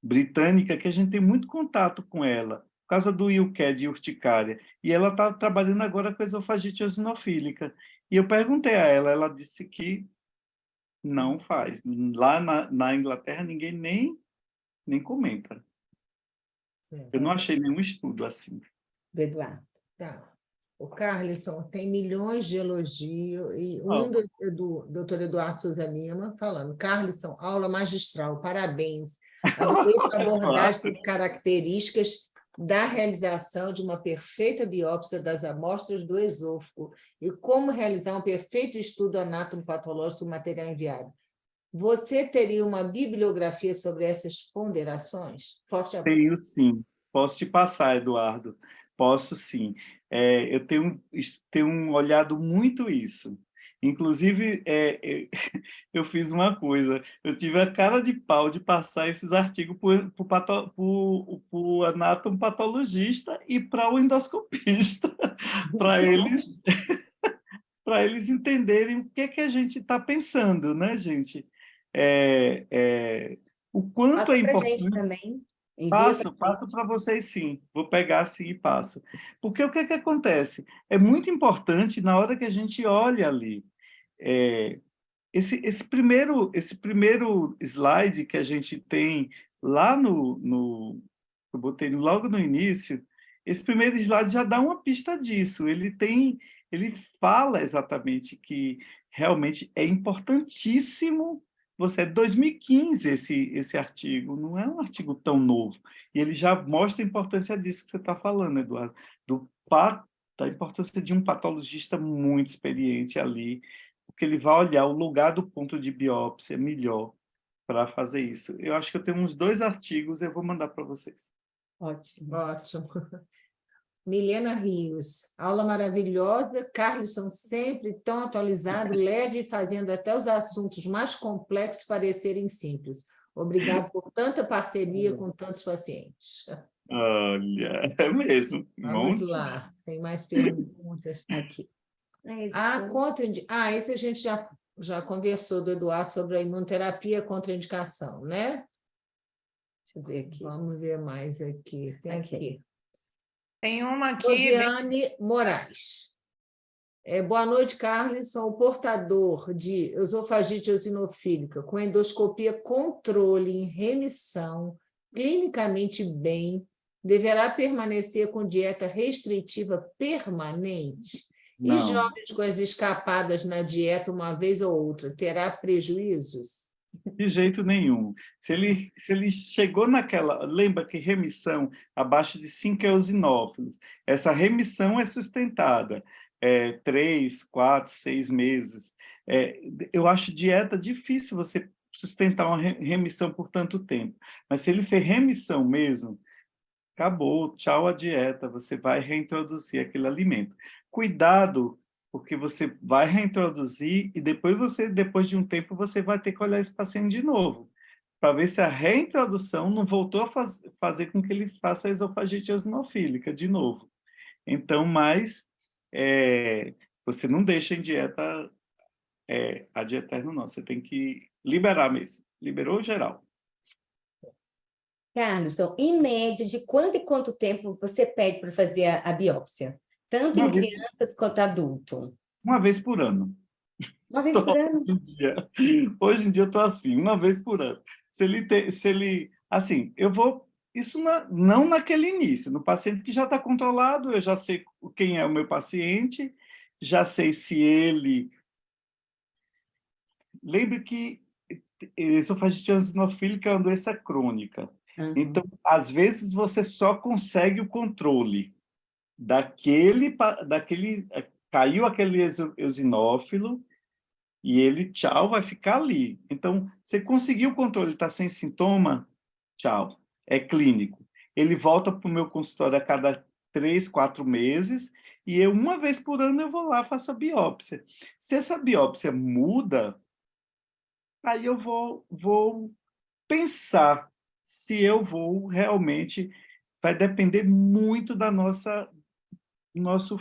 britânica que a gente tem muito contato com ela, por causa do IUCAD de urticária, e ela está trabalhando agora com esofagite eosinofílica. E eu perguntei a ela, ela disse que não faz. Lá na Inglaterra, ninguém nem comenta. Eu não achei nenhum estudo assim. Do Eduardo. Tá. O Carlisson tem milhões de elogios, e do Dr. Eduardo Souza Lima falando, Carlisson, aula magistral, parabéns. Adorei sua abordagem sobre características da realização de uma perfeita biópsia das amostras do esôfago e como realizar um perfeito estudo anatomopatológico do material enviado. Você teria uma bibliografia sobre essas ponderações? Forte abraço. Tenho sim. Posso te passar, Eduardo. Posso sim. Eu tenho olhado muito isso. Inclusive, eu fiz uma coisa. Eu tive a cara de pau de passar esses artigos para o anatomopatologista e para o endoscopista, para eles entenderem o que é que a gente está pensando, né, gente? O quanto Passa é para a gente importante. também. Envia para Passo para vocês, sim. Vou pegar assim e passo. Porque o que é que acontece? É muito importante na hora que a gente olha ali. Esse primeiro slide que a gente tem lá eu botei logo no início, esse primeiro slide já dá uma pista disso. Ele fala exatamente que realmente é importantíssimo. É de 2015 esse artigo, não é um artigo tão novo. E ele já mostra a importância disso que você está falando, Eduardo, da importância de um patologista muito experiente ali, porque ele vai olhar o lugar do ponto de biópsia melhor para fazer isso. Eu acho que eu tenho uns 2 artigos, eu vou mandar para vocês. Ótimo. Ótimo. Milena Rios, aula maravilhosa. Carlisson sempre tão atualizado, leve, fazendo até os assuntos mais complexos parecerem simples. Obrigado por tanta parceria com tantos pacientes. Olha, é mesmo. Vamos lá, tem mais perguntas. Aqui. Esse a gente já conversou do Eduardo sobre a imunoterapia contraindicação, né? Deixa eu ver aqui. Vamos ver mais aqui. Tem aqui. Tem uma aqui... Rosiane Moraes. Boa noite, Carlisson. O portador de esofagite eosinofílica com endoscopia controle em remissão, clinicamente bem, deverá permanecer com dieta restritiva permanente? E Não. jovens com as escapadas na dieta uma vez ou outra, terá prejuízos? De jeito nenhum. Se ele chegou naquela... Lembra que remissão abaixo de 5 eosinófilos. Essa remissão é sustentada. 3, 4, 6 meses. Eu acho dieta difícil você sustentar uma remissão por tanto tempo. Mas se ele fez remissão mesmo, acabou, tchau a dieta, você vai reintroduzir aquele alimento. Cuidado, porque você vai reintroduzir e depois de um tempo, você vai ter que olhar esse paciente de novo, para ver se a reintrodução não voltou a fazer com que ele faça a esofagite eosinofílica de novo. Então, você não deixa em dieta ad eterno, não. Você tem que liberar mesmo. Liberou geral. Carlson, em média, de quanto em quanto tempo você pede para fazer a biópsia? Tanto em crianças quanto adulto? Uma vez por ano. Uma vez por ano? Hoje em dia eu estou assim, uma vez por ano. Assim, eu vou... Isso não naquele início. No paciente que já está controlado, eu já sei quem é o meu paciente, já sei se ele... Lembre que esofagite eosinofílica é uma doença crônica. Então, às vezes, você só consegue o controle caiu aquele eosinófilo e ele, tchau, vai ficar ali. Então, você conseguiu o controle, está sem sintoma, tchau, é clínico. Ele volta para o meu consultório a cada 3, 4 meses e uma vez por ano, eu vou lá, faço a biópsia. Se essa biópsia muda, aí eu vou pensar se eu vou realmente... Vai depender muito da nosso,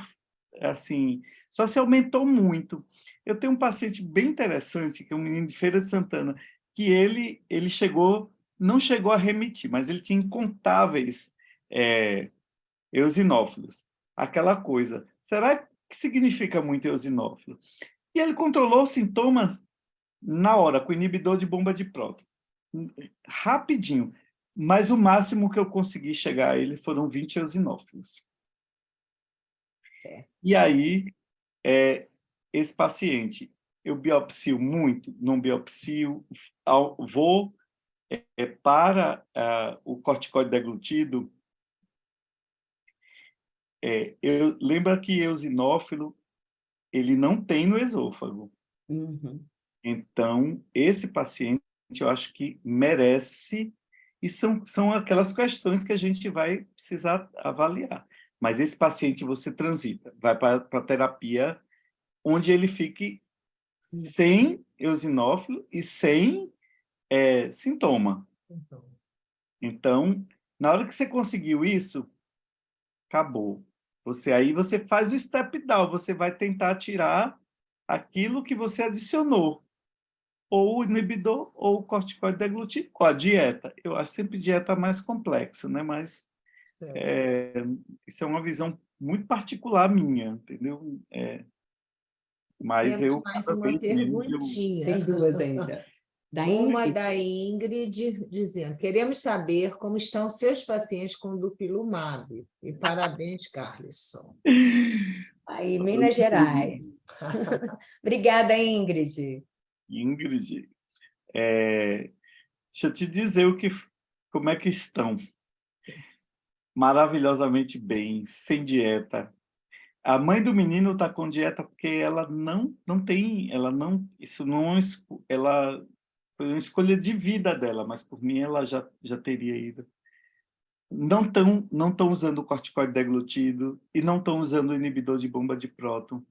assim, só se aumentou muito. Eu tenho um paciente bem interessante, que é um menino de Feira de Santana, que ele não chegou a remitir, mas ele tinha incontáveis eosinófilos. Aquela coisa, será que significa muito eosinófilo? E ele controlou os sintomas na hora, com inibidor de bomba de próton. Rapidinho. Mas o máximo que eu consegui chegar a ele foram 20 eosinófilos. E aí, esse paciente, eu biopsio muito, não biopsio, vou para o corticoide deglutido. Lembra que eosinófilo, ele não tem no esôfago. Então, esse paciente, eu acho que merece, e são aquelas questões que a gente vai precisar avaliar. Mas esse paciente você transita, vai para a terapia, onde ele fique sem eosinófilo e sem sintoma. Então, na hora que você conseguiu isso, acabou. Aí você faz o step down, você vai tentar tirar aquilo que você adicionou, ou o inibidor, ou o corticoide deglutido, ou a dieta. Eu acho sempre dieta mais complexo, né? Mas isso é uma visão muito particular minha, entendeu? Mas Temos mais uma perguntinha. Tem duas ainda. Uma da Ingrid, dizendo: queremos saber como estão seus pacientes com dupilumab. E parabéns, Carlson. Aí, Minas Gerais. Obrigada, Ingrid. Ingrid, deixa eu te dizer como é que estão. Maravilhosamente bem, sem dieta. A mãe do menino está com dieta porque ela não tem, isso não, ela foi uma escolha de vida dela, mas por mim ela já teria ido. Não estão usando o corticoide deglutido e não estão usando o inibidor de bomba de próton.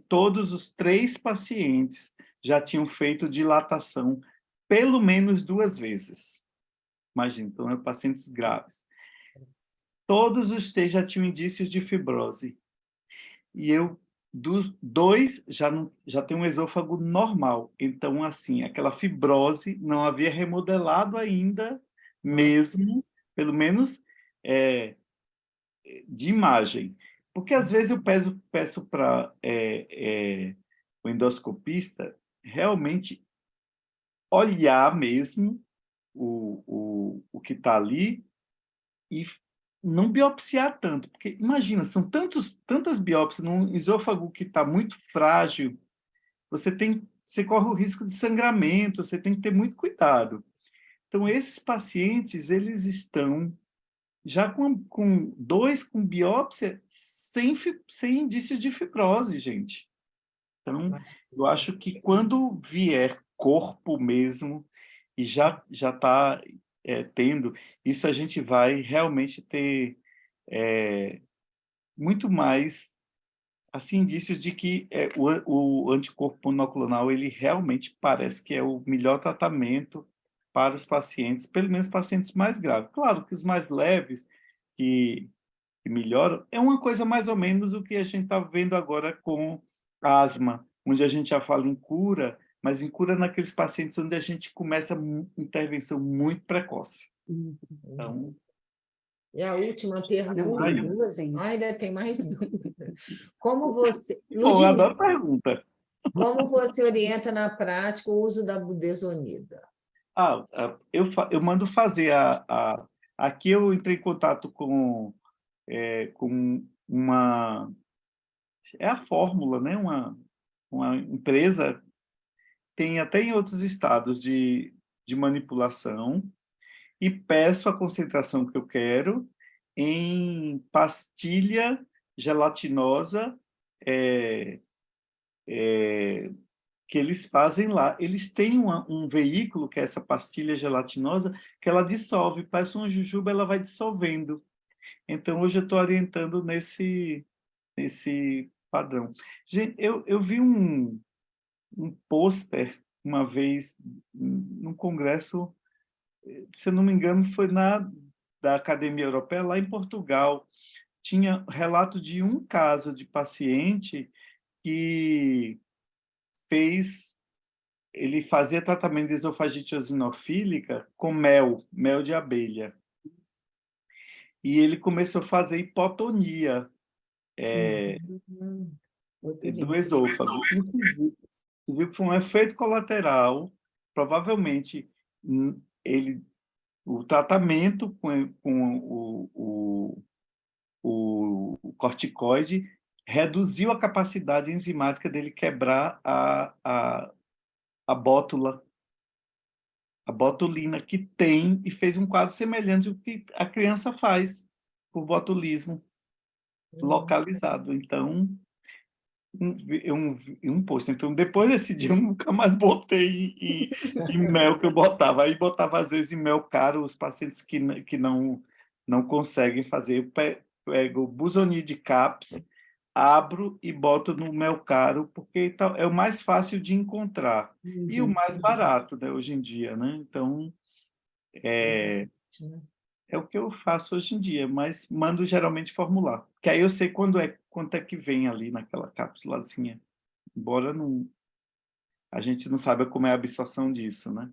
Todos os 3 pacientes já tinham feito dilatação pelo menos 2 vezes. Imagina, então, pacientes graves. Todos os 3 já tinham indícios de fibrose. E dos 2, já tem um esôfago normal. Então, assim, aquela fibrose não havia remodelado ainda, mesmo, pelo menos de imagem. Porque, às vezes, eu peço para o endoscopista realmente olhar mesmo o que está ali não biopsiar tanto, porque imagina, são tantas biópsias num esôfago que está muito frágil, você corre o risco de sangramento, você tem que ter muito cuidado. Então, esses pacientes, eles estão já com 2 com biópsia sem indícios de fibrose, gente. Então, eu acho que quando vier corpo mesmo, e já está tendo, isso a gente vai realmente ter muito mais assim, indícios de que o anticorpo monoclonal ele realmente parece que é o melhor tratamento para os pacientes, pelo menos pacientes mais graves. Claro que os mais leves, que melhoram, é uma coisa mais ou menos o que a gente está vendo agora com a asma, onde a gente já fala em cura, mas em cura naqueles pacientes onde a gente começa intervenção muito precoce. Então, E a última pergunta. Não, tem duas ainda. Ainda tem mais dúvida. Como você... eu adoro pergunta. Como você orienta na prática o uso da budesonida? Eu mando fazer aqui eu entrei em contato com uma... É a fórmula, né? Uma empresa, tem até em outros estados de manipulação, e peço a concentração que eu quero em pastilha gelatinosa que eles fazem lá. Eles têm um veículo, que é essa pastilha gelatinosa, que ela dissolve, parece uma jujuba, ela vai dissolvendo. Então, hoje eu estou orientando nesse padrão. Gente, eu vi um pôster uma vez num congresso, se eu não me engano, foi da Academia Europeia, lá em Portugal. Tinha relato de um caso de paciente que ele fazia tratamento de esofagite eosinofílica com mel de abelha. E ele começou a fazer hipotonia do esôfago. Inclusive, você viu que foi um efeito colateral, provavelmente o tratamento com o corticoide reduziu a capacidade enzimática dele quebrar a bótula, a botulina que tem, e fez um quadro semelhante ao que a criança faz por botulismo localizado. Então, um posto. Então, depois desse dia, eu nunca mais botei em mel que eu botava. Aí botava, às vezes, em mel caro, os pacientes que não conseguem fazer. Eu pego Busonide Caps, abro e boto no mel caro, porque é o mais fácil de encontrar. E o mais barato, né, hoje em dia, né? Então, é o que eu faço hoje em dia, mas mando geralmente formular. Que aí eu sei quanto é que vem ali naquela cápsulazinha. Embora a gente não saiba como é a absorção disso, né?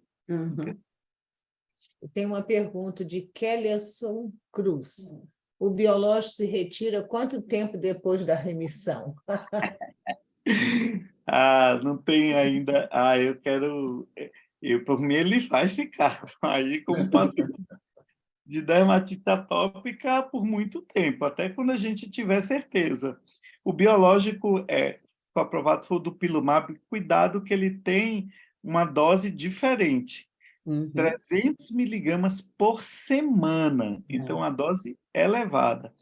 Tem uma pergunta de Kellerson Cruz. O biológico se retira quanto tempo depois da remissão? Não tem ainda. Eu quero... por mim, ele vai ficar. Aí, como paciente de dermatite atópica por muito tempo, até quando a gente tiver certeza. O biológico foi aprovado, foi o Dupilumab, cuidado que ele tem uma dose diferente, 300 miligramas por semana, então a dose é elevada.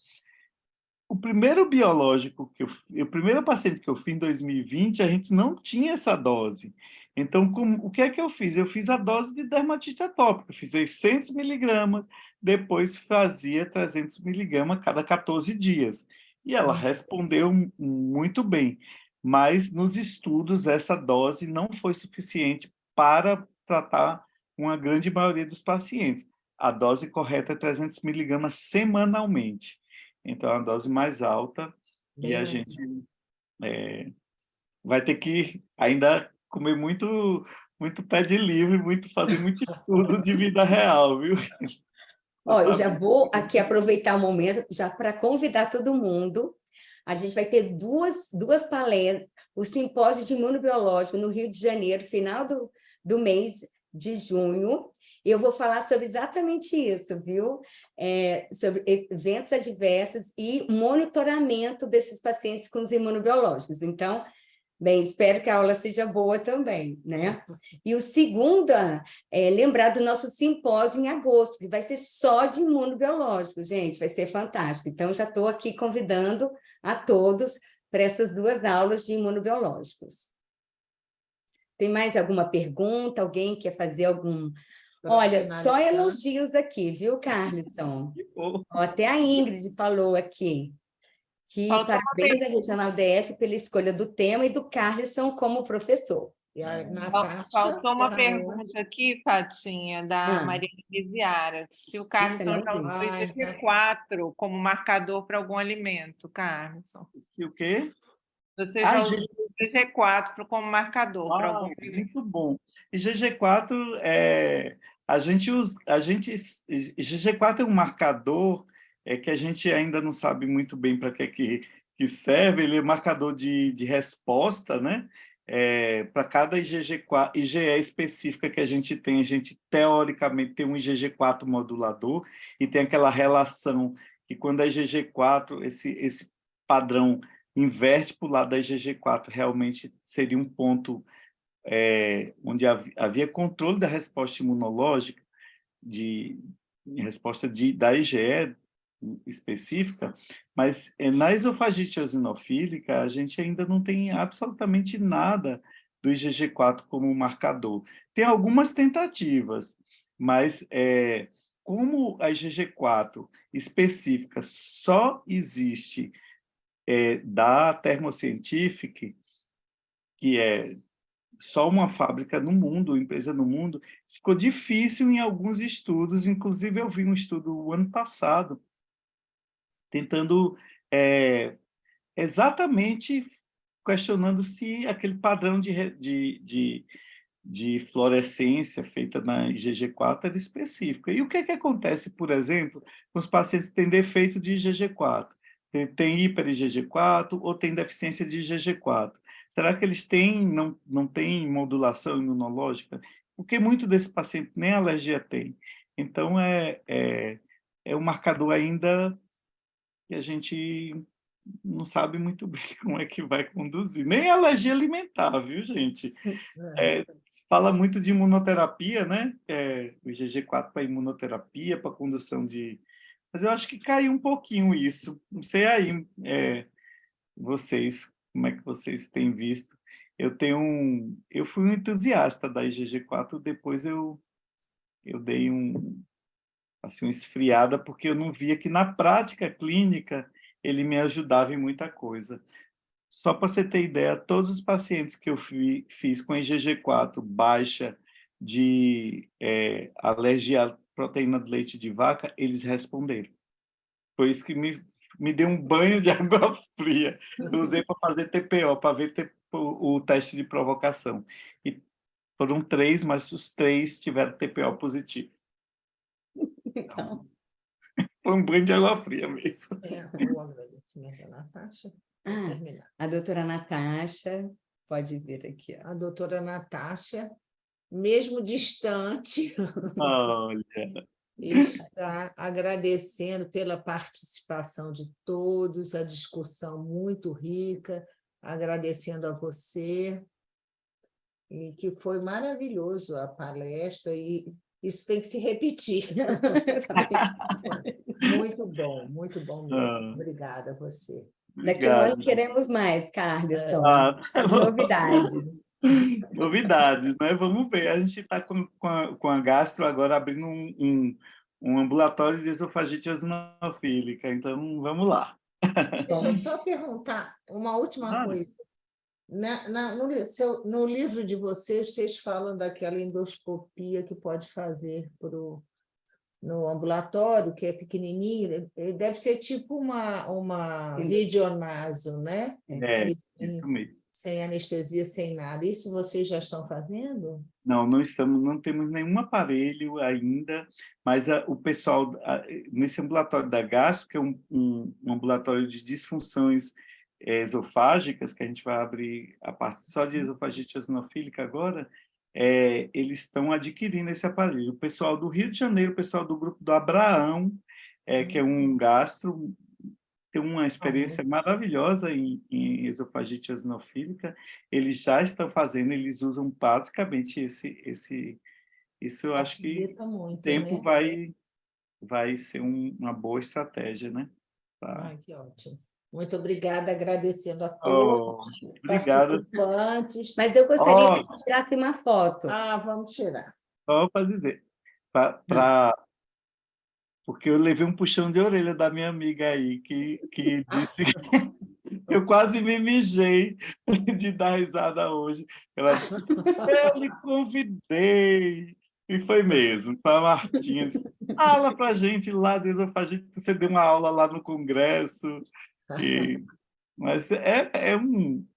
O primeiro biológico o primeiro paciente que eu fiz em 2020, a gente não tinha essa dose. Então, o que é que eu fiz? Eu fiz a dose de dermatite atópica, fiz 600 miligramas, depois fazia 300 miligramas a cada 14 dias. E ela respondeu muito bem, mas nos estudos essa dose não foi suficiente para tratar uma grande maioria dos pacientes. A dose correta é 300 miligramas semanalmente. Então, é uma dose mais alta, e a gente vai ter que ainda comer muito pé de livre, fazer muito estudo de vida real, viu? Eu já vou aqui aproveitar o momento já para convidar todo mundo. A gente vai ter duas palestras, o simpósio de imunobiológico no Rio de Janeiro, final do mês de junho, Eu vou falar sobre exatamente isso, viu? Sobre eventos adversos e monitoramento desses pacientes com os imunobiológicos. Então, bem, espero que a aula seja boa também, né? E o segundo, lembrar do nosso simpósio em agosto, que vai ser só de imunobiológicos, gente, vai ser fantástico. Então, já estou aqui convidando a todos para essas 2 aulas de imunobiológicos. Tem mais alguma pergunta? Alguém quer fazer algum... Olha, só elogios aqui, viu, Carlson? Até a Ingrid falou aqui, que parabéns à Regional DF pela escolha do tema e do Carlson como professor. E a Natasha, Faltou uma pergunta aqui, Patinha, da Maria Viziara. Se o Carlson já usou IgG4 como marcador para algum alimento, Carlson. Se o quê? Você já usou IgG4 como marcador para algum alimento? Muito bom. IgG4, IgG4 é um marcador que a gente ainda não sabe muito bem para que serve. Ele é marcador de resposta, né? Para cada IgE específica que a gente teoricamente tem um IgG4 modulador, e tem aquela relação que quando a IgG4, esse padrão inverte para o lado da IgG4, realmente seria um ponto onde havia controle da resposta imunológica, resposta da IgE específica, mas na esofagite eosinofílica a gente ainda não tem absolutamente nada do IgG4 como marcador. Tem algumas tentativas, mas como a IgG4 específica só existe da Thermo-Scientific, que é só uma fábrica no mundo, empresa no mundo, ficou difícil em alguns estudos. Inclusive, eu vi um estudo o ano passado, tentando exatamente questionando se aquele padrão de fluorescência feita na IgG4 era específica. E o que acontece, por exemplo, com os pacientes que têm defeito de IgG4? Tem hiper-IgG4 ou tem deficiência de IgG4? Será que eles não têm modulação imunológica? Porque muito desse paciente nem alergia tem. Então, é um marcador ainda que a gente não sabe muito bem como é que vai conduzir. Nem alergia alimentar, viu, gente? Se fala muito de imunoterapia, né? O IgG4 para imunoterapia, para condução de... Mas eu acho que caiu um pouquinho isso. Não sei aí, vocês, como é que vocês têm visto. Eu fui um entusiasta da IgG4, depois eu dei uma esfriada, porque eu não via que na prática clínica ele me ajudava em muita coisa. Só para você ter ideia, todos os pacientes que eu fiz com IgG4 baixa de alergia à proteína de leite de vaca, eles responderam. Foi isso que me deu um banho de água fria. Eu usei para fazer TPO, para ver o teste de provocação. E foram 3, mas os 3 tiveram TPO positivo. Então, foi um banho de água fria mesmo. O agradecimento da Natasha. A doutora Natasha, pode vir aqui. A doutora Natasha, mesmo distante, está agradecendo pela participação de todos, a discussão muito rica, agradecendo a você, e que foi maravilhoso a palestra, e isso tem que se repetir. Muito bom mesmo. Obrigada a você. Daqui a um ano queremos mais, Carlson. Novidades. Novidades, né? Vamos ver. A gente está com a gastro agora abrindo um ambulatório de esofagite eosinofílica, então vamos lá. Deixa eu só perguntar uma última coisa. No livro de vocês falam daquela endoscopia que pode fazer no ambulatório, que é pequenininho, deve ser tipo uma videonaso, né? Isso mesmo. Sem anestesia, sem nada. Isso vocês já estão fazendo? Não temos nenhum aparelho ainda, mas o pessoal, nesse ambulatório da gastro, que é um ambulatório de disfunções esofágicas, que a gente vai abrir a parte só de esofagite eosinofílica agora, eles estão adquirindo esse aparelho. O pessoal do Rio de Janeiro, o pessoal do grupo do Abraão, que é um gastro, tem uma experiência maravilhosa em esofagite eosinofílica, eles já estão fazendo, eles usam praticamente isso eu acho que muito, o tempo né? vai ser uma boa estratégia, né? Ai, que ótimo. Muito obrigada, agradecendo a Oh, todos os obrigado. participantes. Mas eu gostaria que a gente tirasse uma foto. Ah, vamos tirar. Só para dizer, porque eu levei um puxão de orelha da minha amiga aí, que disse que eu quase me mijei de dar risada hoje. Ela disse, eu lhe convidei. E foi mesmo, foi a Martinha. Disse, fala para a gente lá de esofagite, você deu uma aula lá no Congresso. Mas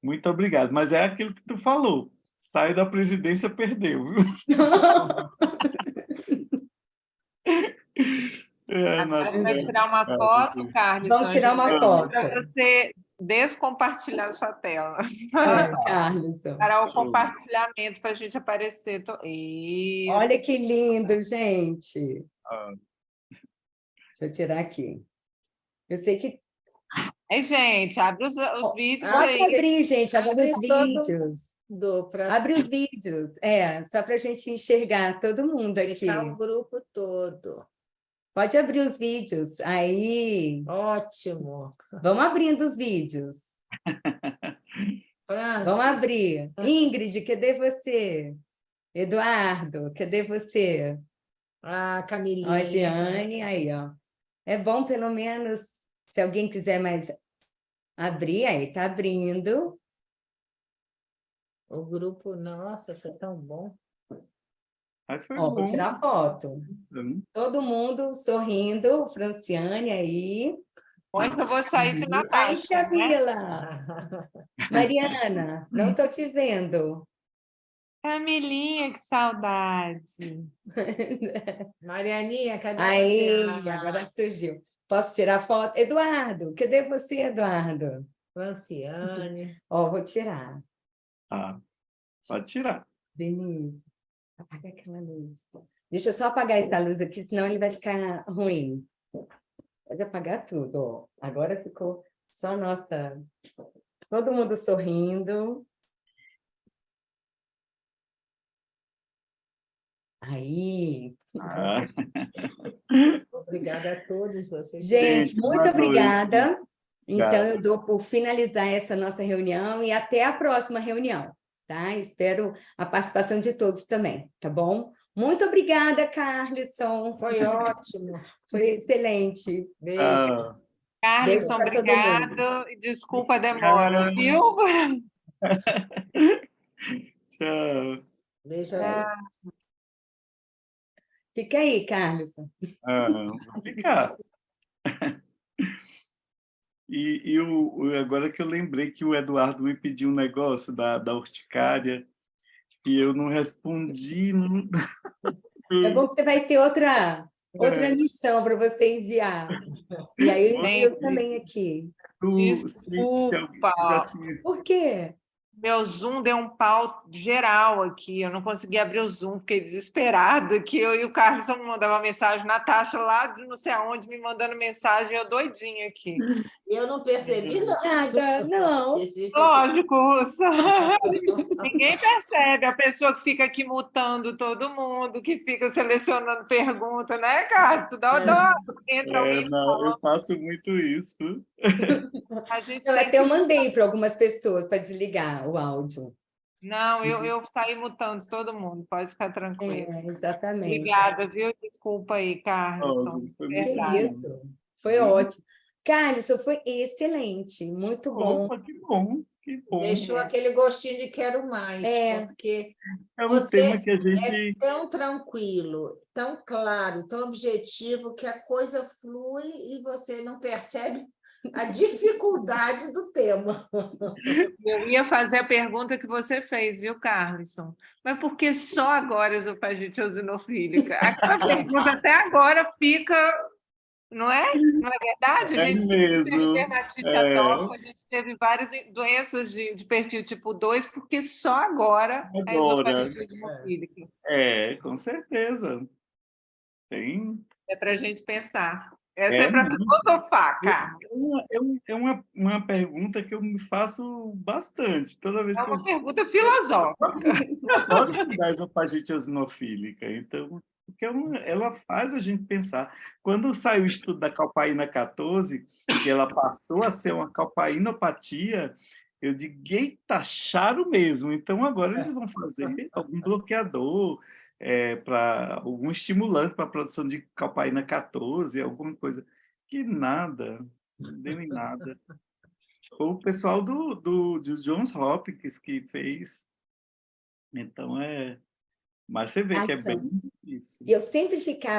muito obrigado. Mas é aquilo que tu falou. Saiu da presidência, perdeu, viu? Vai tirar uma foto, Carlos? Vamos tirar uma foto. Para você descompartilhar sua tela. Carlos. Para o compartilhamento, para a gente aparecer. Isso. Olha que lindo, gente. Deixa eu tirar aqui. Eu sei que... gente, abre os vídeos. Pode abrir, gente, abre os vídeos. Abre os vídeos, só para a gente enxergar todo mundo aqui. O grupo todo. Pode abrir os vídeos, aí. Ótimo. Vamos abrindo os vídeos. Vamos abrir. Ingrid, cadê você? Eduardo, cadê você? Camilinha. Ó, Giane, aí, ó. É bom, pelo menos, se alguém quiser mais abrir, aí tá abrindo. O grupo, nossa, foi tão bom. Vou tirar a foto. Todo mundo sorrindo, Franciane aí. Hoje eu vou sair de Natasha. Ai, Camila! Né? Mariana, não estou te vendo. Camilinha, que saudade. Marianinha, cadê você? Agora surgiu. Posso tirar foto? Eduardo, cadê você, Eduardo? Franciane. Vou tirar. Pode tirar. Denise, apaga aquela luz. Deixa eu só apagar essa luz aqui, senão ele vai ficar ruim. Pode apagar tudo. Agora ficou só nossa... Todo mundo sorrindo. Aí. Obrigada a todos vocês. Gente, muito obrigada. Então, eu dou por finalizar essa nossa reunião e até a próxima reunião, tá? Espero a participação de todos também, tá bom? Muito obrigada, Carlisson. Foi ótimo. Foi excelente. Beijo. Carlisson, obrigado. Desculpa a demora, viu? Tchau. Beijo. Fica aí, Carlisson. Vou ficar. Agora que eu lembrei que o Eduardo me pediu um negócio da urticária e eu não respondi. É bom que você vai ter outra missão para você enviar. E aí eu também aqui. Desculpa. Por quê? Meu Zoom deu um pau geral aqui, eu não consegui abrir o Zoom, fiquei desesperado, que eu e o Carlos me mandavam mensagem, Natasha lá de não sei aonde me mandando mensagem, eu doidinha aqui. Eu não percebi nada, não. Lógico, Russa. Ninguém percebe, a pessoa que fica aqui mutando todo mundo, que fica selecionando pergunta, né, Carlos? Entra alguém. Não, eu faço muito isso. Até eu mandei para algumas pessoas para desligar o áudio. Não, eu saí mutando todo mundo, pode ficar tranquilo. Exatamente. Obrigada, viu? Desculpa aí, Carlos. Que isso, foi ótimo. Carlos, foi excelente, muito bom. Opa, que bom. Deixou aquele gostinho de quero mais, porque tema que a gente... é tão tranquilo, tão claro, tão objetivo, que a coisa flui e você não percebe a dificuldade do tema. Eu ia fazer a pergunta que você fez, viu, Carlisson? Mas por que só agora esofagite eosinofílica? Aquela pergunta até agora fica Não é? Não é verdade? A É gente teve mesmo. dermatite atópica, a gente teve várias doenças de perfil tipo 2, porque só agora a Agora, esofagite eosinofílica. com certeza. Tem. É para a gente pensar. Essa é É, para não. filosofar, cara. É uma pergunta que eu me faço bastante. Toda vez É que uma eu pergunta filosófica. adoro estudar esofagite eosinofílica, então, porque ela faz a gente pensar. Quando saiu o estudo da calpaína 14, que ela passou a ser uma calpainopatia, eu digo, eita, acharam mesmo. Então, agora eles vão fazer algum bloqueador, para algum estimulante para a produção de calpaína 14, alguma coisa. Que nada, não deu em nada. Foi o pessoal do Johns Hopkins que fez. Então, mas você vê que é bem Ação. difícil. Eu sempre ficava